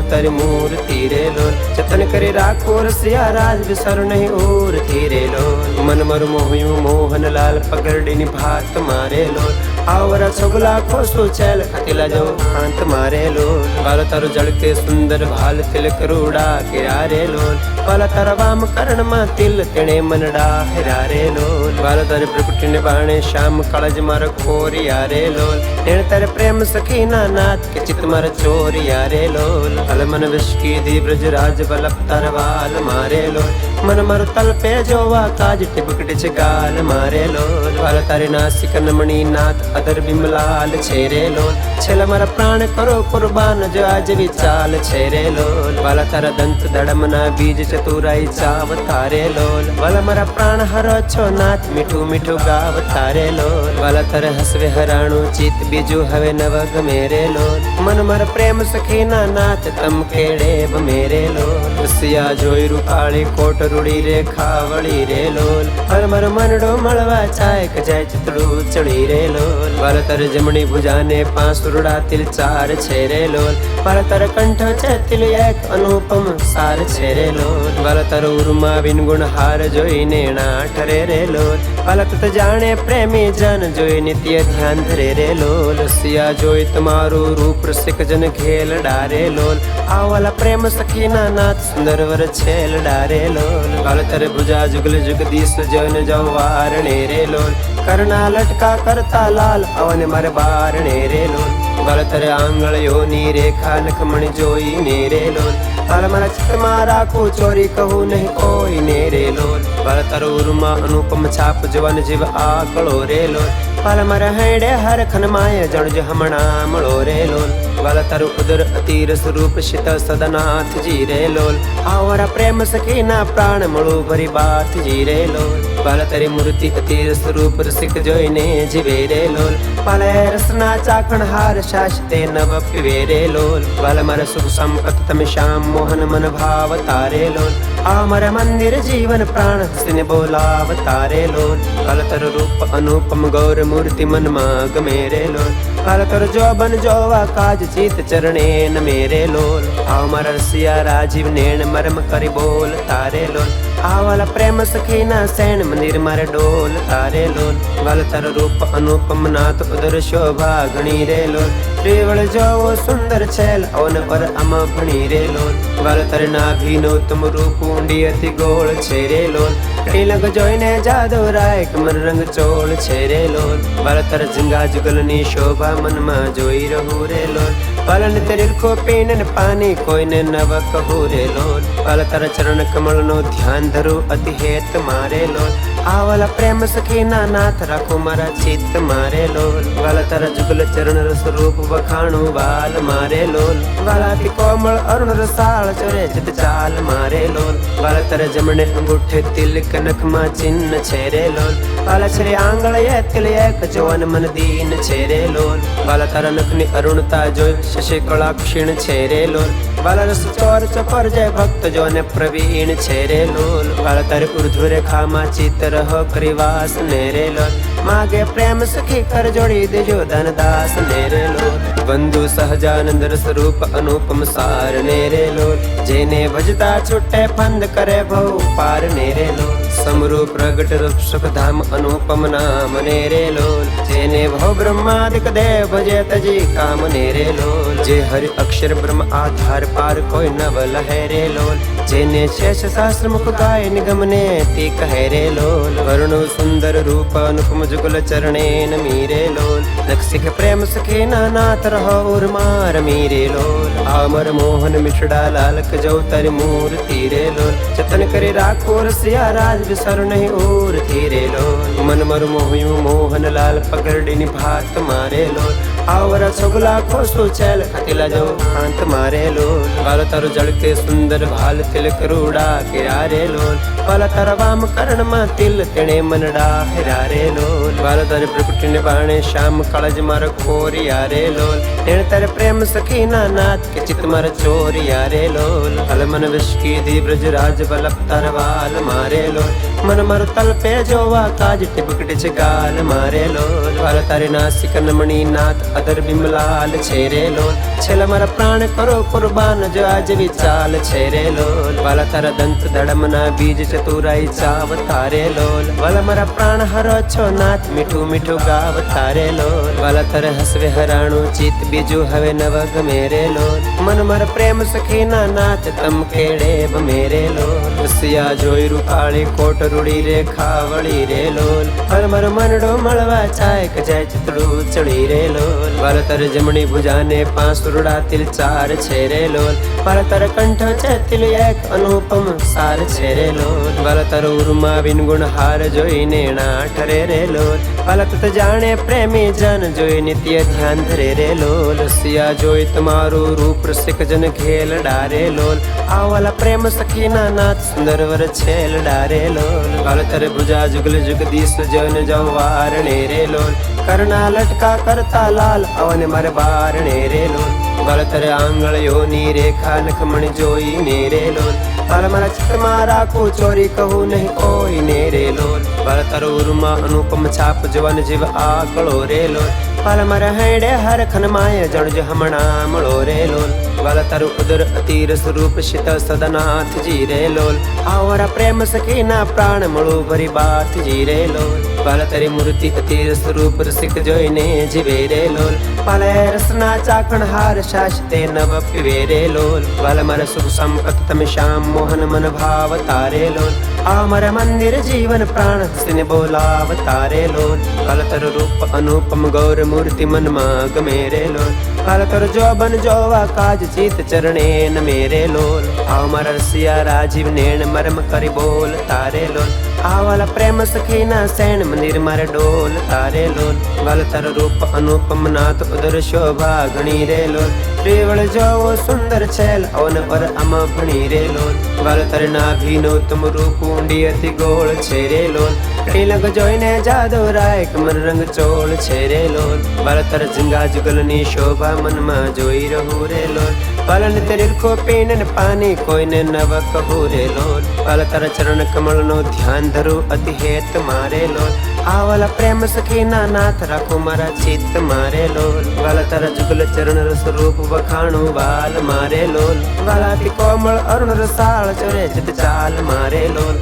તારી મૂર્તિ રે લોલ જતન કરી રાખો રસિયા રાજ વિસર નહીં ઓરથી રે લોલ મન મર મોહયું મોહન લાલ પગરડીની ભાત મારે લોલ આવરા છોગલા ખોસું છેલ ખતીલા જો હાંત મારે લોલ વાલ તારો જળકે સુંદર ભાલ તિલક રૂડા કેરા રે લોલ વાલ તારા વામ કરણમાં તિલ તેણે મનડા હેરા રે લોલ વાલ તારે પ્રકૃતિને બાણે શ્યામ કાળજ માર ખોરિયા રે લોલ તેણ તારે પ્રેમ સખીના નાથ કે ચિત માર ચોરિયા રે લોલ હલ મન વિશ્કી દી બ્રજ રાજ બલપ તાર વાલ મારે લોલ મન મર તલ પે જોવા કાજ ટિપકડી છે ગાલ મારે લોલ વાલ તારે નાસિક નમણી નાથ અદર બિમલાલ છે રે લોલ છેલ્લા મારા પ્રાણ કરો કુરબાન જો આજ વિચાલ છે રે લોલ વાલા તારા દંત દડમના બીજ ચતુરાઈ ચાવ તારે લોલ વાલા મારા પ્રાણ હરો છો નાથ મીઠું મીઠું ગાવ તારે લોલ વાલા તારે હસવે હરાણું ચિત બીજું હવે નવ ગમે રે લોલ મન મર પ્રેમ સખીના નાથ તમ કેડે મેરે લોલ રસિયા જોઈ રૂપાળી કોટ રૂડી રે ખાવળી રે લોલ હર મર મનડો મળવા ચાય કજાય ચિતડું ચડી રે લોલ વાલ તારે જમણી ભુજાને પાંસુરડા તિલ ચાર છે રે લોલ વાલ તારે કંઠ છે તિલ એક અનુપમ સાર છે રે લોલ વાલ તારો ઉર્મા વિનગુણ હાર જોઈને ના ઠરે રે લોલ વાલ તત જાણે પ્રેમી જન જોઈ નિત્ય ધ્યાન ધરે રે લોલ રસિયા જોઈ તમારું રૂપ રસિક જન ખેલ ડારે લોલ આ વાલા પ્રેમ સખીના નાથ સુંદર વર છેલ ડારે લોલ વાલ તારે ભુજા જુગલ જગદીશ જન જવારણે રે લોલ કરના લટકા કરતા લાલ અવન મારે બારણે રે લોલ વાલ તારે આંગળીઓની રેખા નખમણ જોઈને રે લોલ વાલ મારા ચિત્તમાં રાખું ચોરી કહું નહીં કોઈને રે લોલ વાલ તારો ઉર્મા અનુપમ છાપ જવાન જીવ આકળો રે લોલ વાલ મારા હેડે હરખન માય જણજ હમણાં મળો રે લોલ વાલ તારું ઉદર અતીર સ્વરૂપ શિત સદનાથજી રે લોલ આવરા પ્રેમ સખીના પ્રાણ મળું ભરી બાથજી રે લોલ વાલ તારી મૂર્તિ અતીર સ્વરૂપ રસિક જોઈને જીવે રે લોલ વાલ રસના ચાખણ હાર શાસ્તે નવ પીવે રે લોલ વાલ મારા સુખ સંપત તમે શ્યામ મોહન મન ભાવ તારે લોલ આ મારા મંદિર જીવન પ્રાણ હસીને બોલાવ તારે લોલ વાલ તારો રૂપ અનુપમ ગૌર મૂર્તિ મનમાં ગમે રે લોલ વાલ તારો જોબન જોવા કાજ ચિત ચરણે ન મેરે લોલ આ મારા રસિયા રાજીવ નેણ મરમ કરી બોલ તારે લોલ આવાલા પ્રેમ સખીના શેણ મંદિર મારે ડોલ તારે લોલ વાલ તાર રૂપ અનુપમ નાથ ઉદર શોભા ઘણી રે લોલ ત્રિવળ જોવો સુંદર છેલ અવન પર આમ ભણી રે લોલ વાલ તાર નાભીનો તમ રૂપ ઊંડી અતિ ગોળ છે રે લોલ ટીલંગ જોઈને જાદવ રાય કમર રંગ ચોળ છે રે લોલ વાલ તાર ઝીંગા જુગલની શોભા મનમાં જોઈ રહું રે લોલ પાલન તરીકો પીને પાણી કોઈને નવ કહું રે લોલ પાલ તારા ચરણ કમળનો ધ્યાન ધરું અતિ હેત મારે લોલ આવાલા પ્રેમ સખીના નાથ રાખો મારા ચિત્ત મારે લોલ વાલા તારા જુગલ ચરણ રસ રૂપ વખાણું વાલ મારે લોલ વાલાથી કોમળ અરુણ રસાળ ચરે ચિત ચાલ મારે લોલ વાલા તારા જમણે અંગૂઠે તિલક નખમાં ચિહ્ન છે રે લોલ વાલા છરે આંગળ એ તિલ એક જોવન મન દીન છે રે લોલ વાલા તારા નખની અરુણતા જોઈ શશી કળા ક્ષીણ છે રે લોલ વાલા રસ ચોર ચપર જય ભક્ત જોને પ્રવીણ છે રે લોલ વાલા તારે ઉર્ધ્વ રેખામાં ચિત્ત રહો કરીવાસ ને રે લોલ માગે પ્રેમ સખી કર જોડી દેજો ધનદાસ ને રે લોલ બંધુ સહજાનંદ રસ રૂપ અનુપમ સાર ને રે લોલ જેને ભજતા છૂટે ફંદ કરે ભવ પાર ને રે લોલ સમરૂ પ્રગટ રૂપ સુખ ધામ અનુપમ નામ ને રે લોલ જેને ભવ બ્રહ્માદિક દેવ ભજે તજી કામ ને રે લોલ જે હરિ અક્ષર બ્રહ્મ આધાર પાર કોઈ નવ લહે રે લોલ જેને શેષ શાસ્ત્ર મુખ ગાય નિગમ ને તે કહે રે લોલ વર્ણો સુંદર રૂપ અનુપમ જુગલ ચરણે નમી રે લોલ દક્ષિક પ્રેમ સખી નાથ રહો માર મીરે લોલ અમર મોહન મિશ્રા લાલક જો તર મૂર્તિ રે લોલ જતન કરી રાખો રસિયા રાજ વિસર નહીં ઓરથી રે લોલ મન મર મોહયું મોહન લાલ પગરડીની ભાત મારે લોલ આવરા છોગલા ખોસું છેલ ખતીલા જો હાંત મારે લોલ વાલો તારો જળકે સુંદર ભાલ તિલક રૂડા કેરા રે લોલ વાલા તારા વામ કરણમાં તિલ તેણે મનડા હેરા રે લોલ વાલો તારે પ્રકૃતિને બાણે શ્યામ કાળજ માર ખોરિયા રે લોલ તેણે તારે પ્રેમ સખીના નાથ કે ચિત માર ચોરિયા રે લોલ હલ મન વિશ્કી દી બ્રજ રાજ વલ્લભ તાર વાલ મારે લોલ મન મારું તલપે જોવા કાજ ટીપકડે છે ગાલ મારે લોલ વાલા તારે નાસિક નમણી નાથ અદર બિમલાલ છે રે લોલ છેલ્લા મારા પ્રાણ કરો કુરબાન જો આજ વિચાલ છે રે લોલ વાલા તારા દંત દડમના બીજ ચતુરાઈ ચાવ તારે લોલ વાલા મારા પ્રાણ હરો છો નાથ મીઠું મીઠું ગાવ તારે લોલ વાલા તારે હસવે હરાણું ચિત બીજું હવે નવ ગમે રે લોલ મન મારા પ્રેમ સખીના નાથ તમ કેડે મેરે લોલ રસિયા જોઈ રૂપાળી કોટ રૂડી રે ખાવળી રે લોલ હર મર મનડો મળવા ચાય કજાય ચિતડું ચડી રે લોલ વાલા તારે જમણી ભુજાને પાંચ રૂડા તિલ ચાર છે રે લોલ વાલા તારે કંઠ છે તિલ એક અનુપમ સાર છે રે લોલ વાલા તારો ઉર્મા વિનગુણ હાર જોઈને ના ઠરે રે લોલ વાલા તત જાણે પ્રેમી જન જોઈ નિત્ય ધ્યાન ધરે રે લોલ રસિયા જોઈ તમારું રૂપ રસિક જન ખેલ ડારે લોલ આવાલા પ્રેમ સખીના નાથ સુંદર વર છેલ ડારે લોલ વાલા તારે ભુજા જુગલ જગદીશ જન જવાર ને રે લોલ કરણા લટકા કરતા લાલ અવને મારે બાર ને રે લોલ વાલા તારે આંગળીઓની રેખા નખમણ જોઈ ને રે લોલ વાલા મારા ચિત્તમાં રાખું ચોરી કહું નહીં કોઈ ને રે લોલ વાલા તારો ઉર્મા અનુપમ છાપ જવન જીવ આકળો રે લોલ વાલા મારા હેડે હર ખનમાય જણજ હમણા મળો રે લોલ વાલા તારું ઉદર અતિર સ્વરૂપ શિત સદનાથ જી રે લોલ આવરા પ્રેમ સખીના પ્રાણ મળો ભરી બાત જી રે લોલ વાલા તારી મૂર્તિ અતિર સ્વરૂપ રસિક જોઈને જીવે રે લોલ વાલા રસના ચાકણ હાર શાસ્તે નવ પીવે રે લોલ વાલા મારા સુખ સંપત તમે શ્યામ મોહન મન ભાવ તારે લોલ આ મારા મંદિર જીવન પ્રાણ હસીને બોલાવ તારે લોલ વાલા તારો રૂપ અનુપમ ગૌર મૂર્તિ મનમાં ગમે રે લોલ વાલા તારો જોબન જોવા કાજ ચિત ચરણે ન મેરે લોલ આવ મારા રસિયા રાજીવ નેણ મરમ કરી બોલ તારે લોલ આવાલા પ્રેમ સખીના શેણ મંદિર મારે ડોલ તારે લોલ વાલા તારો રૂપ અનુપમ નાથ ઉદર શોભા ઘણી રે લોલ ત્રિવળ જોવો સુંદર છેલ અવન પર આમ ભણી રે લોલ વાલા તારે નાભીનો તમ રૂપ ઊંડી અતિ ગોળ છે રે લોલ ટીલંગ જોઈને જાદવ રાય કમર રંગ ચોળ છે રે લોલ વાલા તારે ઝીંગા જુગલની શોભા મનમાં જોઈ રહું રે લોલ પાલન તરીકો પીને પાણી કોઈને નવ કહું રે લોલ વાલા તારા ચરણ કમળનો ધ્યાન ધરું અતિ હેત મારે લોલ આવાલા પ્રેમ સખીના નાથ રાખો મારા ચિત્ત મારે લોલ વાલા તારા જુગલ ચરણ રસ રૂપ વખાણું વાલ મારે લોલ વાલાથી કોમળ અરુણ રસાળ ચરે ચિત ચાલ મારે લોલ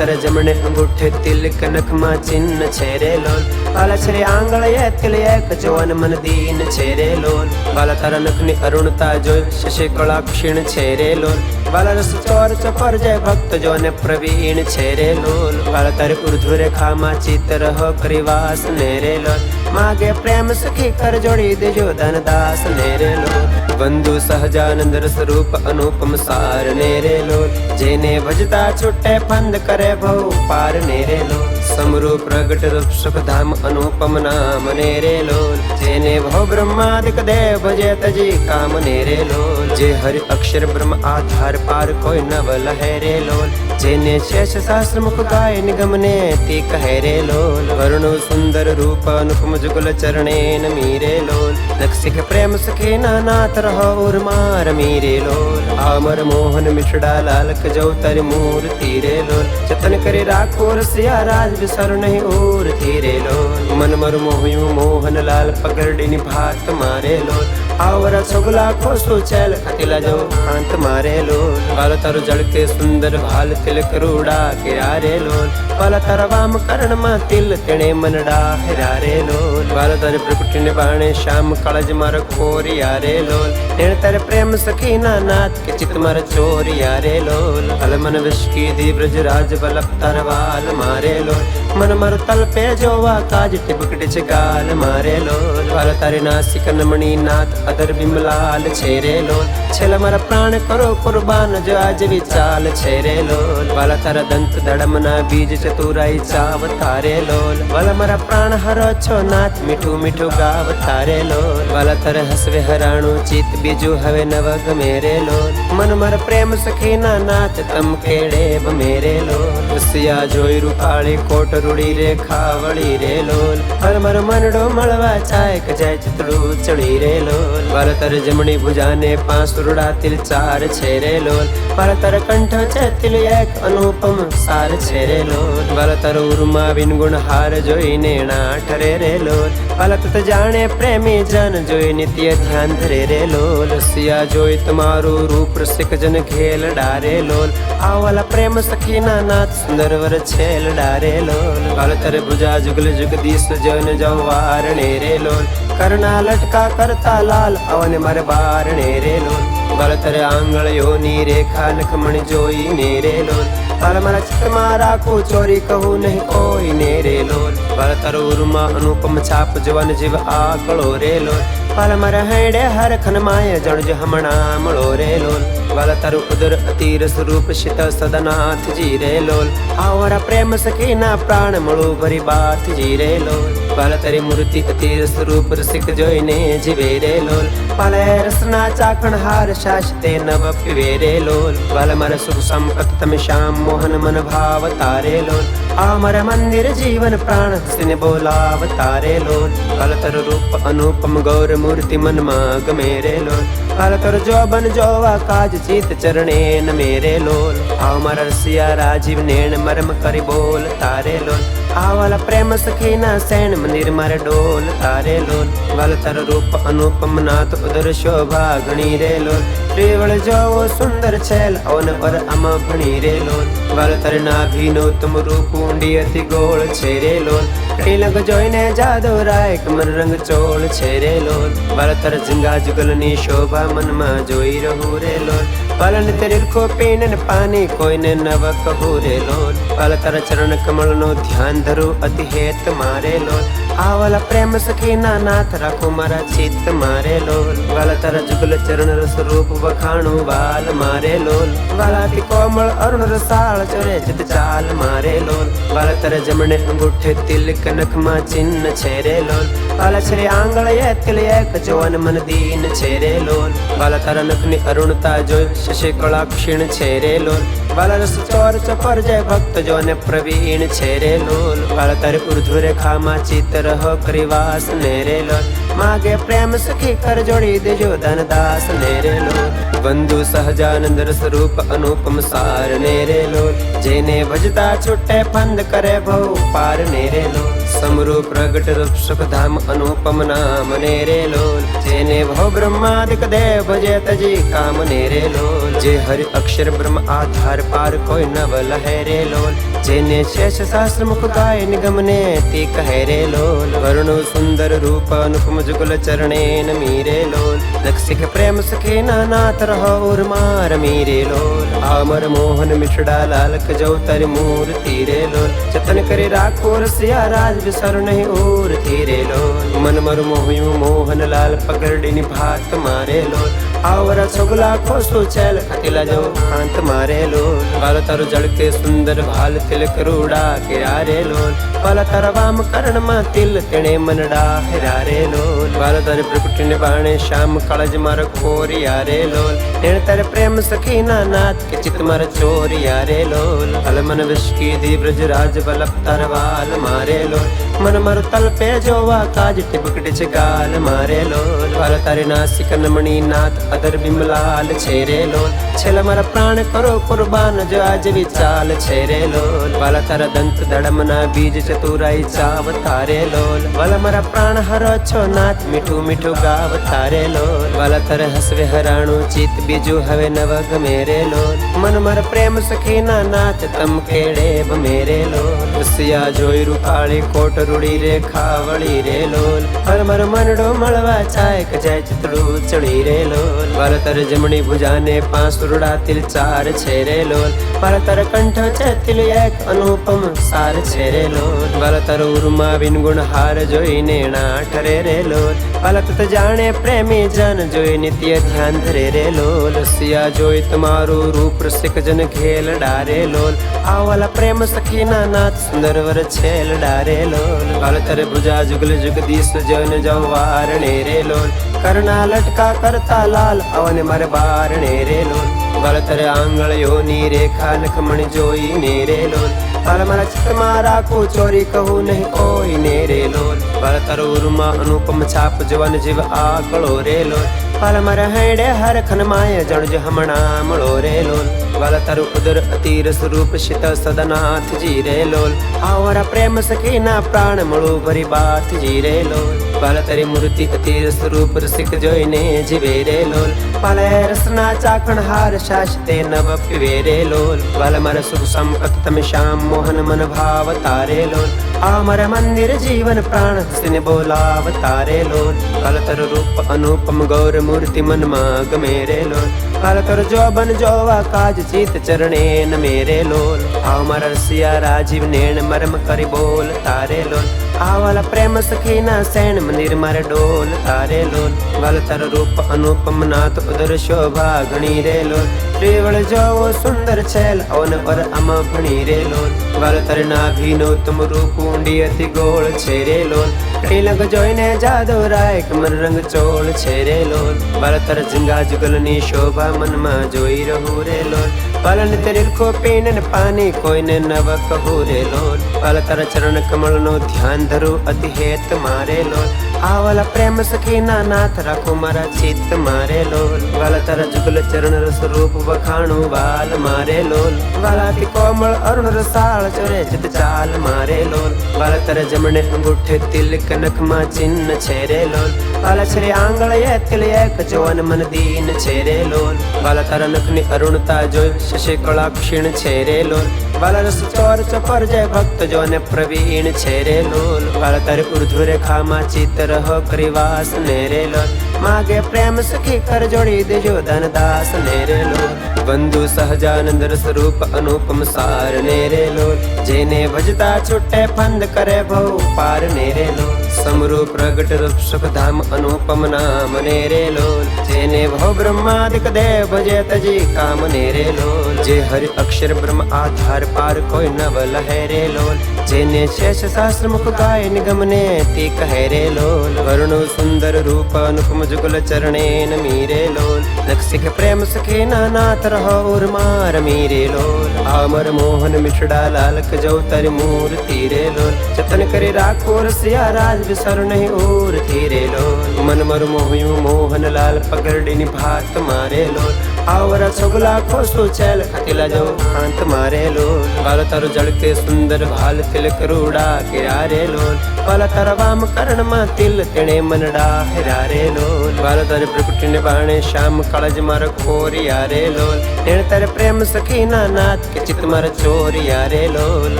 તર જમણે અંગૂઠે તિલક નખમાં ચિહ્ન છે રે લોલ વાલા છે આંગળીએ તિલ એક જોન મન દીન છે રે લોલ વાલા તારા નખની અરુણતા જોઈ શશી કળા ક્ષીણ છે રે લોલ વાલા રસ ચોર ચપર જય ભક્ત જોને પ્રવીણ છે રે લોલ વાલા તારે ઉર્ધ્વ રેખામાં ચિત્ત રહો પરિવાસ ને રે લોલ માગે પ્રેમ સખી કર જોડી દેજો ધનદાસ ને રે લોલ બંધુ સહજાનંદ રસ રૂપ અનુપમ સાર ને રે લોલ જેને ભજતા છૂટે ફંદ કરે ભવ પાર ને રે લોલ સમરૂ પ્રગટ રૂપ સુખ ધામ અનુપમ નામ ને રે લોલ જેને ભવ બ્રહ્માદિક દેવ ભજે તજી કામ ને રે લોલ જે હરિ અક્ષર બ્રહ્મ આધાર પાર કોઈ નવ લહે રે લોલ જેને શેષ શાસ્ત્ર મુખ ગાય નિગમ ને તે કહે રે લોલ વર્ણો સુંદર રૂપ અનુપમ જુગલ ચરણે નમી રે લોલ લક્ષિક પ્રેમ સખી નાથ રહો ઉર્મા રમી રે લોલ અમર મોહન મિઠડા લાલક જો તારી મૂર્તિ રે લોલ જતન કરી રાખો રસિયા રાજ વિસર નહીં ઓરતી રે લોલ મન મર મોહ્યું મોહન લાલ પગરડીની ભાત મારે લોલ આવરા છોગલા ખોસુ ચેલ ખતીલા જો કાંત મારે લોલ વાલ તારો જળકે સુંદર ભાલ તિલક રૂડા કિરા રે લોલ વાલ તારા વામ કરણમાં તિલ તેણે મનડા હેરા રે લોલ વાલ તારે પ્રકૃતિને બાણે શ્યામ કાળજ માર ખોરિયા રે લોલ તેણે તારે પ્રેમ સખી ના નાથ કે ચિત માર ચોરિયા રે લોલ હલ મન વિશ્કી દી બ્રજ રાજ વલ્લભ તારા વાલ મારે લોલ મન માર તલ પે જોવા કાજ ટિપકડે છે ગાલ મારે લોલ વાલ તારે નાસિક નમણી નાથ અદર બિમલાલ છે રે લોલ છેલ્લા મારા પ્રાણ કરો કુરબાન જો આજ વિચાલ છે રે લોલ વાલા તારા દંત દડમના બીજ ચતુરાઈ ચાવ તારે લોલ વાલા મારા પ્રાણ હરો છો નાથ મીઠું મીઠું ગાવ તારે લોલ વાલા તારે હસવે હરાણું ચિત બીજું હવે નવ ગમે રે લોલ મન માર પ્રેમ સખી ના નાથ તમ કેડે મેરે લોલ રસિયા જોઈ રૂપાળી કોટ રૂડી રે ખાવળી રે લોલ હર મર મનડો મળવા ચાય કજાય ચિતડું ચડી રે લોલ વાલ તર જમણી ભુજાને પાંચ રૂડા તિલ ચાર છે રે લોલ વાલ તર કંઠ છે તિલ એક અનુપમ સાર છે રે લોલ વાલ તર ઉર્મા વિનગુણ હાર જોઈને નાઠ રે લોલ વાલ તત જાણે પ્રેમી જન જોઈ નિત્ય ધ્યાન ધરે રે લોલ સિયા જોઈ તમારું રૂપ રસિક જન ખેલ ડારે લોલ આ વાલા પ્રેમ સખી ના નાથ સુંદર વર છેલ ડારે લોલ વાલ તર ભુજા જુગલ જગદીશ જન જવાર રે લોલ કરના લટકા કરતા લાલ અવન મર બારણે રે લોલ વાલ તરે આંગળીઓની રેખા નખમણ જોઈને રે લોલ વાલ મારા ચિત્તમાં રાખું ચોરી કહું નહીં કોઈને રે લોલ વાલ તારો ઉર્મા અનુપમ છાપ જવાન જીવ આકળો રે લોલ વાલ મારા હેડે હર ખનમાય જણજ હમણાં મળો રે લોલ વાલ તારું ઉદર અતિર સ્વરૂપ શીત સદનાથજી રે લોલ આવરા પ્રેમ સખી ના પ્રાણ મળું ભરી બાથજી રે લોલ વાલ તારી મૂર્તિ અતિર સ્વરૂપ રસિક જોઈને જીવે રે લોલ વાલ રસના ચાખણ હાર શાસ્તે નવ પીવે રે લોલ વાલ મારા સુખ સંપત તમે શ્યામ મોહન મન ભાવ તારે લોલ આ મારા મંદિર જીવન પ્રાણ હસીને બોલાવ તારે લોલ વાલ તર રૂપ અનુપમ ગૌર મૂર્તિ મનમાં ગમે રે લોલ વાલ તર જોબન જોવા કાજ ચિત ચરણે ન મેરે લોલ આ મારા રસિયા રાજીવ નેણ મરમ કરી બોલ તારે લોલ આ વાલા પ્રેમ સખી ના સૈન મંદિર મારે ડોલ તારે લોલ વાલ તર રૂપ અનુપમ નાથ ઉદર શોભા ઘણી રે લોલ રેવળ જોવો સુંદર છેલ અવન પર અમ ભણી રે લોલ વાલ તર નાભીનો તમ રૂપ ઊંડી અતિ ગોળ છે રે લોલ તિલક જોઈને જાદવ રાય કમર રંગ ચોળ છે રે લોલ વાલ તર ઝીંગા જુગલની શોભા મનમાં જોઈ રહું રે લોલ વાલન તરીખો પીને પાણી કોઈને નવ કહું રે લોલ વાલ તર ચરણ કમળ નો ધ્યાન ધરું અતિ હેત મારે લોલ આ વાલા પ્રેમ સખી ના નાથ રાખો મારા ચિત્ત મારે લોલ વાલા તારા જુગલ ચરણ રસ રૂપ વખાણું વાલ મારે લોલ વાલાથી કોમળ અરુણ રસાળ ચરે ચિત ચાલ મારે લોલ વાલા તારા જમણે અંગૂઠે તિલક નખમાં ચિહ્ન છે રે લોલ વાલા છે આંગળીએ તિલ એક જોન મન દીન છે રે લોલ વાલા તારા નખની અરુણતા જોઈ શશી કળા ક્ષીણ છે રે લોલ વાલા રસ ચોર ચપર જય ભક્ત જોને પ્રવીણ છે રે લોલ વાલા તારે ઉર્ધ્વ રેખામાં ચિત્ત રહો પરિવાસ ને રે લોલ માગે પ્રેમ સખી કર જોડી દેજો ધનદાસ ને રે લોલ બંધુ સહજાનંદ રસ રૂપ અનુપમ સાર ને રે લોલ જેને ભજતા છૂટે ફંદ કરે ભવ પાર ને રે લોલ સમરૂ પ્રગટ રૂપ સુખ ધામ અનુપમ નામ ને રે લોલ જેને ભવ બ્રહ્માદિક દેવ ભજે તજી કામ ને રે લોલ જે હરિ અક્ષર બ્રહ્મ આધાર પાર કોઈ નવ લહે રે લોલ જેને શેષ શાસ્ત્ર મુખ ગાય નિગમ ને તે કહે રે લોલ વરુણ સુંદર રૂપ અનુપમ જુગલ ચરણે નમી રે લોલ દક્ષિક પ્રેમ સખી નાથ રહો માર મીરે લોલ અમર મોહન મિઠડા લાલક જો તર મૂર્તિ રે લોલ જતન કરે રાખો રસિયા રાજ વિસર નહીં ઓરથી રે લોલ મન મર મોહ્યું મોહન લાલ પગરડીની ભાત મારે લોલ આવરા છોગલા ખોસો છેલ ખતીલા જો કાંત મારે લોલ વાલ તારો જળકે સુંદર ભાલ તિલક રૂડા કેરા રે લોલ વાલ તારા વામ કરણમાં તિલ તેણે મનડા હેરા રે લોલ વાલ તારે પ્રકૃતિને બાણે શ્યામ કાળજ માર ખોરિયા રે લોલ એણ તારે પ્રેમ સખી ના નાથ કે ચિત માર ચોરિયા રે લોલ હલ મન વિશ્કી દી બ્રજ રાજ બલપ તાર વાલ મારે લોલ મન મારું તલ પે જોવા કાજ ટીપકડે છે ગાલ મારે લોલ વાલ તારે નાસિક નમણી નાથ અદર બિમલાલ છે રે લોલ છેલ્લા મારા પ્રાણ કરો કુરબાન જો આજ વિચાલ છે રે લોલ વાલા તારા દંત દડમના બીજ ચતુરાઈ ચાવ તારે લોલ વાલા મારા પ્રાણ હરો છો નાથ મીઠું મીઠું ગાવ તારે લોલ વાલા તારે હસવે હરાણું ચિત બીજું હવે નવ ગમે રે લોલ મન મારા પ્રેમ સખી ના નાથ તમ કેડે મેરે લોલ રસિયા જોઈ રૂપાળી કોટ રૂડી રે ખાવળી રે લોલ હર મર મનડો મળવા ચાય કજાય ચિતડું ચડી રે લોલ વાલ તર જમણી ભુજાને પાંચ રૂડા તિલ ચાર છે રે લોલ વાલ તર કંઠ છે તિલ એક અનુપમ સાર છે રે લોલ વાલ તર ઉર્મા વિનગુણ હાર જોઈને ના ઠરે રે લોલ વાલ તત જાણે પ્રેમી જન જોઈ નિત્ય ધ્યાન ધરે રે લોલ રસિયા જોઈ તમારું રૂપ રસિક જન ખેલ ડારે લોલ આવાલા પ્રેમ સખી ના નાથ સુંદર વર છેલ ડારે લોલ વાલ તર ભુજા જુગલ જગદીશ જન જવારણે રે લોલ કરણા લટકા કરતા લાલ અવને મારે બારણે રે લોલ વાલ તર આંગળીઓની રેખા લખમણ જોઈ ને રે લોલ વાલ મારા ચિત્તમાં રાખું ચોરી કહું નહીં કોઈ ને રે લોલ વાલ તર ઉર્મા અનુપમ છાપ જવન જીવ આકળો રે લોલ વાલ મારા હેડે હર ખન માય જણજ હમણા મળો રે લોલ વાલ તારું ઉદર અતીર સ્વરૂપ શિત સદનાથ જી રે લોલ આવરા પ્રેમ સખી ના પ્રાણ મળું ભરી બાથ જી રે લોલ વાલ તારી મૂર્તિ અતીર સ્વરૂપ રસિક જોઈને જીવે રે લોલ વાલ રસના ચાખણ હાર શાશ્તે નવ પીવે રે લોલ વાલ મારા સુખ સંપત તમે શ્યામ મોહન મન ભાવ તારે લોલ આ મારા મંદિર જીવન પ્રાણ હસીને બોલાવ તારે લોલ વાલ તારું રૂપ અનુપમ ગૌર મૂર્તિ મનમાં ગમે રે લોલ વાલ તારો જોબન જોવા કાજ ચિત ચરણે ન મેરે લોલ આવ મારા રસિયા રાજીવ નેણ મરમ કરી બોલ તારે લોલ આવાલા પ્રેમ સખી ના સેણ મંદિર મારે ડોલ તારે લોલ વાલ તારો રૂપ અનુપમ નાથ ઉદર શોભા ઘણી રે લોલ ત્રિવળ જોવો સુંદર છેલ અવન પર અમ ભણી રે લોલ વાલ તારે નાભીનો તુમ રૂપ ઊંડી અતિ ગોળ છે રે લોલ તિલક જોઈને જાદવ રાય કમર રંગ ચોળ છે રે લોલ વાલ તારે ઝીંગા જુગલની શોભા મનમાં જોઈ રહું રે લોલ વાલન તરીખો પીને પાણી કોઈને નવ કહું રે લોલ વાલ તારા ચરણ કમળ નો ધ્યાન ધરું અતિ હેત મારે લોલ આવાલા પ્રેમ સખી ના નાથ રાખો મારા ચિત્ત મારે લોલ વાલ તારા જુગલ ચરણ રસ રૂપ વખાણું વાલ મારે લોલ વાલાથી કોમળ અરુણ રસાળ ચરે ચિત ચાલ મારે લોલ વાલ તારા જમણે અંગૂઠે તિલક નખમાં ચિહ્ન છે રે લોલ વાલ છરે આંગળીએ તિલ એક જોન મન દીન છે રે લોલ વાલ તારા નખની અરુણતા જોઈ શશી કળા ક્ષીણ છે રે લોલ વાલ રસ ચોર ચપર જય ભક્ત જોને પ્રવીણ છે રે લોલ વાલ તારે ઉર્ધ્વ રેખામાં ચિત્ત રહો પરિવાસ ને રે લોલ માગે પ્રેમ સખી કર જોડી દેજો ધનદાસ ને રે લોલ બંધુ સહજાનંદ સ્વરૂપ અનુપમ સાર ને રે લોલ જેને ભજતા છૂટે ફંદ કરે ભવ પાર ને રે લોલ સમરૂ પ્રગટ રૂપ સુખ ધામ અનુપમ નામ ને રે લોલ જેને ભવ બ્રહ્માદિક દેવ ભજે તજી કામ ને રે લોલ જે હરિ અક્ષર બ્રહ્મ આધાર પાર કોઈ નવ લહે રે લોલ જેને શેષ શાસ્ત્ર મુખ ગાય નિગમ ને તે કહે રે લોલ વરુણ સુંદર રૂપ અનુપમ જુગલ ચરણે નમી રે લોલ દક્ષિક પ્રેમ સખી ના નાથ રહો માર મીરે લોલ અમર મોહન મિઠડા લાલક જો તર મૂર્તિ રે લોલ જતન કરી રાખો રસિયા રાજ વિસર નહીં ઓરથી રે લોલ મન મર મોહ્યું મોહન લાલ પગરડીની ભાત મારે લોલ આવર છોગલા ખોસું છેલ ખતીલા જો કાંત મારે લોલ વાલ તારો જળકે સુંદર ભાલ તિલક રૂડા કિરા રે લોલ વાલ તારા વામ કરણમાં તિલ તેણે મનડા હેરા રે લોલ વાલ તારે પ્રકૃતિને બાણે શ્યામ કાળજ માર ખોરિયા રે લોલ એણ તારે પ્રેમ સખીના નાથ કે ચિત માર ચોરિયા રે લોલ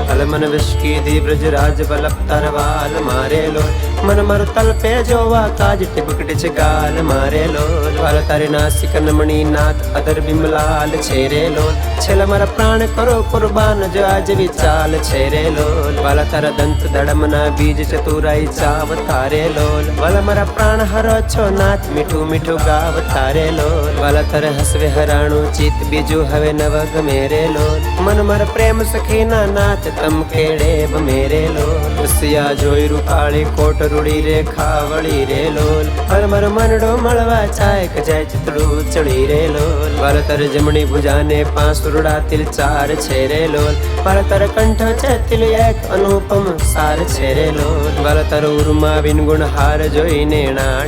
અલ મન વિશ્કી દી બ્રજ રાજ વલ્લભ તારા વાલ મારે લોલ મન માર તલપે જોવા કાજ ટીબકડી છે ગાલ મારે લોલ વાલ તારે નાસિક નમણી નાથ અદર બિમલાલ છે રે લોલ છેલ્લા મારા પ્રાણ કરો કુરબાન જો આજ વિચાલ છે રે લોલ વાલા તારા દંત દડમના બીજ ચતુરાઈ ચાવ તારે લોલ વાલા મારા પ્રાણ હરો છો નાથ મીઠું મીઠું ગાવ તારે લોલ વાલા તારે હસવે હરાણું ચિત બીજું હવે નવ ગમે રે લોલ મન મારા પ્રેમ સખીના નાથ તમ કેડે મેરે લોલ ઉસિયા જોઈ રૂપાળી કોટ રૂડી રે ખાવળી રે લોલ હર મર મનડો મળવા ચાય કજાય ચિતડું ચડી રે લોલ વાલા તારે જમણી ભુજાને પાંસુરડા તિલ ચાર છે રે લોલ વાલા તારે કંઠ છે તિલ એક અનુપમ સાર છે રે લોલ વાલા તારો ઉર્મા વિનગુણ હાર જોઈને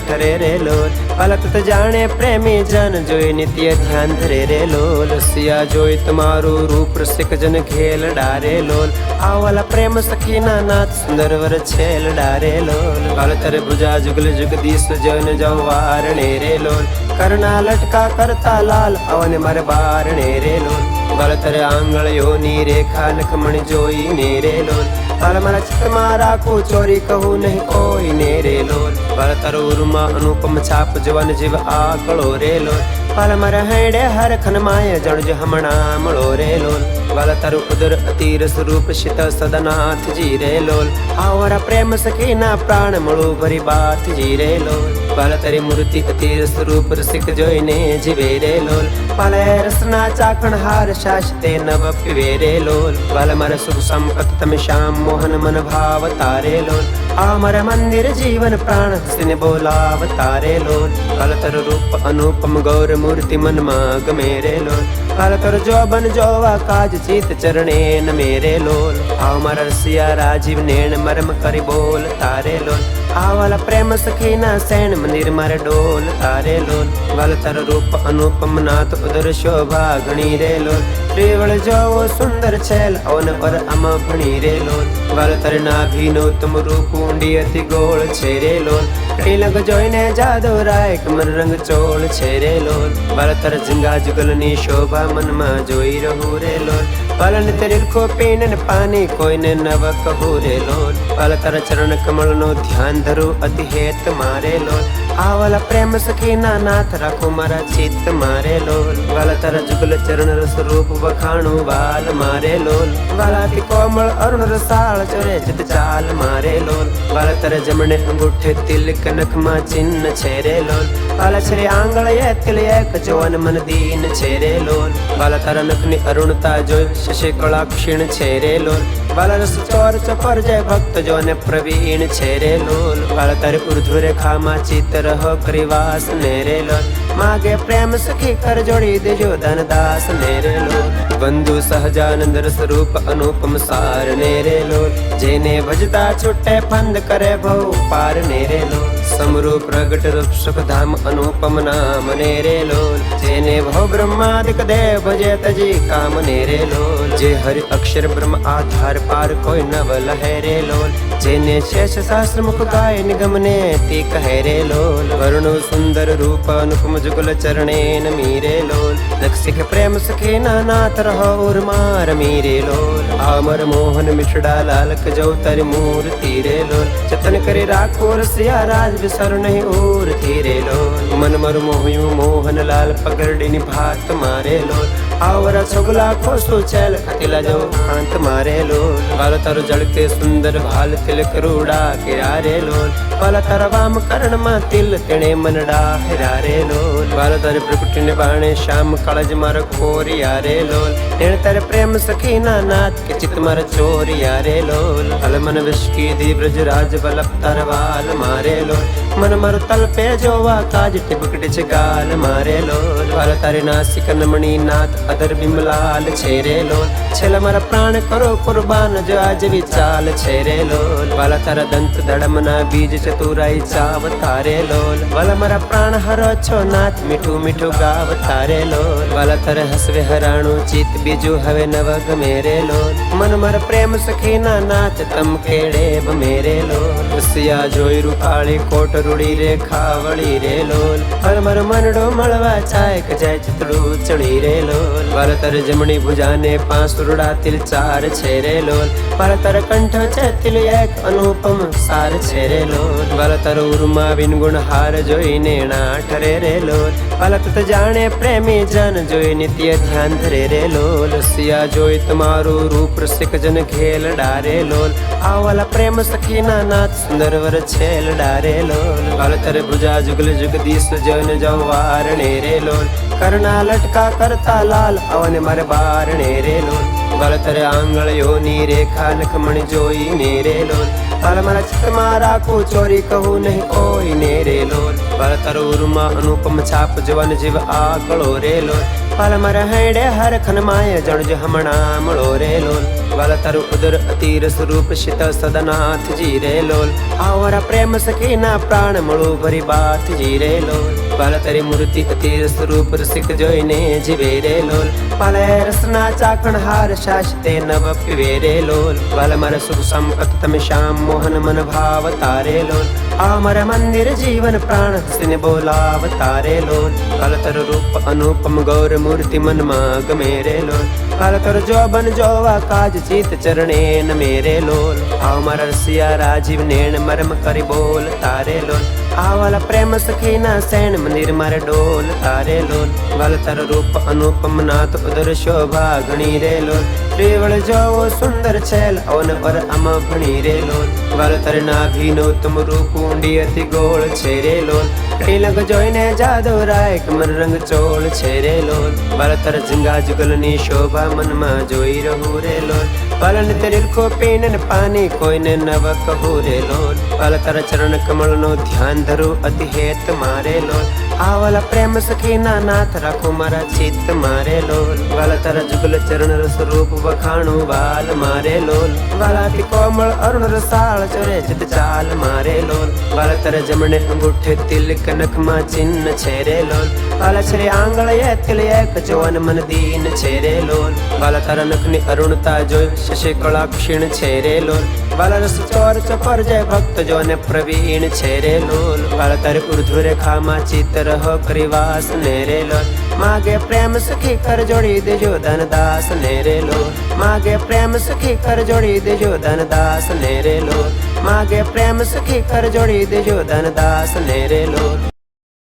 ઠરે રે લોલ વાલા તત જાણે પ્રેમી જન જોઈ નિત્ય ધ્યાન ધરે રે લોલ સિયા જોઈ તમારું રૂપ રસિક જન ખેલ ડારે લોલ આવાલા પ્રેમ સખીના નાથ સુંદર વર છેલ ડારે લોલ વાલા તારે ભુજા જુગલ જગદીશ જન જવારણે રે લોલ કરણા લટકા કરતા લાલ અવન માર બારણે રે લોલ વાલા તારે આંગળીઓની રેખા લખમણ જોઈને રે લોલ વાલા મારા ચિત્તમાં રાખું ચોરી કહું નહીં કોઈ ને રે લોલ વાલા તારો ઉર્મા અનુપમ છાપ જવાન જીવ આકળો રે લોલ વાલા મારા હેડે હર ખનમાય જણજ હમણા મળો રે લોલ વાલા તારું ઉદર અતિર સ્વરૂપ શિત સદનાથજી રે લોલ આવરા પ્રેમ સખીના પ્રાણ મળું ભરી બાથજી રે લોલ વાલા તારી મૂર્તિ અતિર સ્વરૂપ રસિક જોઈને જીવે રે લોલ વાલા રસના ચાકણ હાર શાશ્તે નવ પીવે રે લોલ વાલા મારા સુખ સંપત તમે શ્યામ મોહન મન ભાવ તારે લોલ આ મારા મંદિર જીવન પ્રાણ હસીને બોલાવ તારે લોલ વાલા તારું રૂપ અનુપમ ગૌર મૂર્તિ મનમાં ગમે રે લોલ વાલા તારો જોબન જોવા કાજ ચિત ચરણે ન મેરે લોલ આવ મારા રસિયા રાજીવ નેણ મરમ કરી બોલ તારે લોલ આવાલા પ્રેમ સખીના સેણ મંદિર મારે ડોલ તારે લોલ વાલ તારો રૂપ અનુપમ નાથ ઉદર શોભા ઘણી રે લોલ રેવળ જોવો સુંદર છેલ અવન પર અમ ભણી રે લોલ વાલ તારે નાભીનો તમ રૂપ ઊંડી અતિ ગોળ છે રે લોલ તિલક જોઈને જાદવ રાય કમર રંગ ચોળ છે રે લોલ વાલ તારે જંગા જુગલની શોભા મનમાં જોઈ રહું રે લોલ વાલન તરીખો પીને પાણી કોઈને નવ કહું રે લોલ વાલ તારા ચરણ કમળનો ધ્યાન ધરું અતિ હેત મારે લોલ આવાલા પ્રેમ સખીના નાથ રાખો મારા ચિત્ત મારે લોલ વાલા તારા જુગલ ચરણ રસ રૂપ વખાણું વાલ મારે લોલ વાલાથી કોમળ અરુણ રસાળ ચરે ચિત ચાલ મારે લોલ વાલા તારા જમણે અંગૂઠે તિલક નખમાં ચિહ્ન છે રે લોલ વાલા છરે આંગળીએ તિલ એક જોન મન દીન છે રે લોલ વાલા તારા નખની અરુણતા જોઈ શશી કળા ક્ષીણ છે રે લોલ વાલા રસ ચોર ચપર જય ભક્ત જોને પ્રવીણ છે રે લોલ વાલા તારે ઉર્ધ્વ રેખામાં ચિત્ત રહ કરીવાસ ને રે લોલ માગે પ્રેમ સખી કર જોડી દેજો ધનદાસ ને રે લોલ બંધુ સહજાનંદ રસ રૂપ અનુપમ સાર ને રે લોલ જેને ભજતા છૂટે ફંદ કરે ભવ પાર ને રે લોલ સમરૂ પ્રગટ રૂપ સુખ ધામ અનુપમ નામ ને રે લોલ જેને ભવ બ્રહ્માદિક દેવ ભજે તજી કામ ને રે લોલ જે હરિ અક્ષર બ્રહ્મ આધાર પાર કોઈ નવ લહે રે લોલ જેને શેષ શાસ્ત્ર મુખ ગાય નિગમ ને તે કહે રે લોલ વર્ણો સુંદર રૂપ અનુપમ જુગલ ચરણે નમી રે લોલ લક્ષિક પ્રેમ સખી નાથ રહો ઉર્મા રમી રે લોલ અમર મોહન મિઠડા લાલક જો તારી મૂર્તિ રે લોલ જતન કરી રાખો રસિયા રાજ વિસર નહીં ઉરતી રે લોલ મન મર મોહ્યું મોહન લાલ પગરડીની ભાત મારે લોલ આવરા છોગલા ખોસું છેલ ખતીલા જો કાંત મારે લોલ વાલ તારો જળકે સુંદર ભાલ તિલક રૂડા કિરા રે લોલ વાલ તારા વામ કરણમાં તિલ તેણે મનડા હેરા રે લોલ વાલ તારે પ્રકૃતિને બાણે શ્યામ કાળજ માર ખોરિયા રે લોલ એણ તારે પ્રેમ સખીના નાથ કે ચિત માર ચોરિયા રે લોલ અલ મન વિશ્કી દી બ્રજ રાજ વલ્લભ તારા વાલ મારે લોલ મન માર તલપે જોવા કાજ ટીબકડી છે ગાલ મારે લોલ વાલ તારે નાસિક નમણી નાથ અધર બિમલાલ છે રે લોલ. છેલ્લા મારા પ્રાણ કરો કુરબાન જો આ જેવી ચાલ છે રે લોલ. વાલા તારા દંત દડમના બીજ ચતુરાઈ ચાવ તારે લોલ. વાલા મારા પ્રાણ હરો છો નાથ મીઠું મીઠું ગાવ તારે લોલ. વાલા તારે હસવે હરાણું ચિત બીજું હવે નવ ગમે રે લોલ. મન માર પ્રેમ સખીના નાથ તમ કેડે મેરે લોલ. રસિયા જોઈ રૂપાળી કોટ રૂડી રે ખાવળી રે લોલ. હર મર મનડો મળવા ચાય કે જાય ચિતડું ચડી રે લોલ. વાલા તારે જમણી ભુજાને પાંસુરડા તિલ ચાર છે રે લોલ. વાલા તારે કંઠ છે તિલ એક અનુપમ સાર છે રે લોલ. વાલા તારો ઉર્મા વિનગુણ હાર જોઈને ના ઠરે રે લોલ. વાલા તત જાણે પ્રેમી જન જોઈ નિત્ય ધ્યાન ધરે રે લોલ. સિયા જોઈ તમારું રૂપ રસિક જન ખેલ ડારે લોલ. આવાલા પ્રેમ સખીના નાથ સુંદર વર છેલ ડારે લોલ. વાલા તારે ભુજા જુગલ જુગદીશ જન જવારણે રે લોલ. કરના લટકા કરતા લાલ અવન મારે બારણે રે લોલ. વાલા તારે આંગળીઓની રેખા નખમણ જોઈને રે લોલ. વાલા મારા ચિત્તમાં રાખું ચોરી કહું નહીં કોઈને રે લોલ. વાલા તારો ઉર્મા અનુપમ છાપ જવાન જીવ આકળો રે લોલ. વાલા મારા હેડે હર ખનમાય જણજ હમણાં મળો રે લોલ. વાલા તારું ઉદર અતિર સ્વરૂપ શીત સદનાથજી રે લોલ. આવરા પ્રેમ સખીના પ્રાણ મળું ભરી બાથજી રે લોલ. વાલા તારી મૂર્તિ અતિર સ્વરૂપ રસિક જોઈને જીવે રે લોલ. વાલા રસના ચાકણ હાર શાસ્તે નવ પીવે રે લોલ. વાલા મારા સુખ સંપત તમે શ્યામ મોહન મન ભાવ તારે લોલ. આ મારા મંદિર જીવન પ્રાણ હસીને બોલાવ તારે લોલ. વાલા તારું રૂપ અનુપમ ગૌર મૂર્તિ મનમાં ગમે રે લોલ. વાલા તારો જોબન જોવા કાજ ચિત ચરણે ન મેરે લોલ. આવ મારા રસિયા રાજીવ નેણ મરમ કરી બોલ તારે લોલ. આવાલા પ્રેમ સખીના સૈણ મંદિર મારે ડોલ તારે લોલ. વાલા તારો રૂપ અનુપમ નાથ ઉદર શોભા ઘણી રે લોલ. રેવળ જોવો સુંદર છેલ અવન પર અમ ભણી રે લોલ. વાલા તારે નાભીનો ઉત્તમ રૂપ ઊંડી અતિ ગોળ છે રે લોલ. તિલક જોઈને જાદવ રાય કમર રંગ ચોળ છે રે લોલ. વાલા તારા જંગા જુગલની શોભા મનમાં જોઈ રહું રે લોલ. વાલા ને તેરી કો પીને ને પાણી કોઈને નવ કહું રે લોલ. વાલા તારા ચરણ કમળનો ધ્યાન ધરું અતિ હેત મારે લોલ. આવાલા પ્રેમ સખીના નાથ રાખું મારા ચિત્ત મારે લોલ. વાલા તારા જુગલ ચરણ રસ રૂપ વખાણું વાલ મારે લોલ. વાલાથી કોમળ અરુણ રસાળ ચોરે ચિત ચાલ મારે લોલ. વાલા તારા જમણે અંગૂઠે તિલક નખમાં ચિહ્ન છે રે લોલ. વાલા છરે આંગળીએ તિલ એક જોન મન દીન છે રે લોલ. વાલા તારા નખની અરુણતા જોઈ શશી કળા ક્ષીણ છે રે લોલ. વાલા રસ ચોર ચપર જય ભક્ત જોને પ્રવીણ છે રે લોલ. વાલા તારે ઉર્ધ્વ રેખામાં ચિત્ત રહો પરિવાસ ને રે લોલ. માગે પ્રેમ સખી કર જોડી દેજો ધનદાસ ને રે લોલ. માગે પ્રેમ સખી કર જોડી દેજો ધનદાસ ને રે લોલ. માગે પ્રેમ સખી કર જોડી દેજો ધનદાસ ને રે લોલ.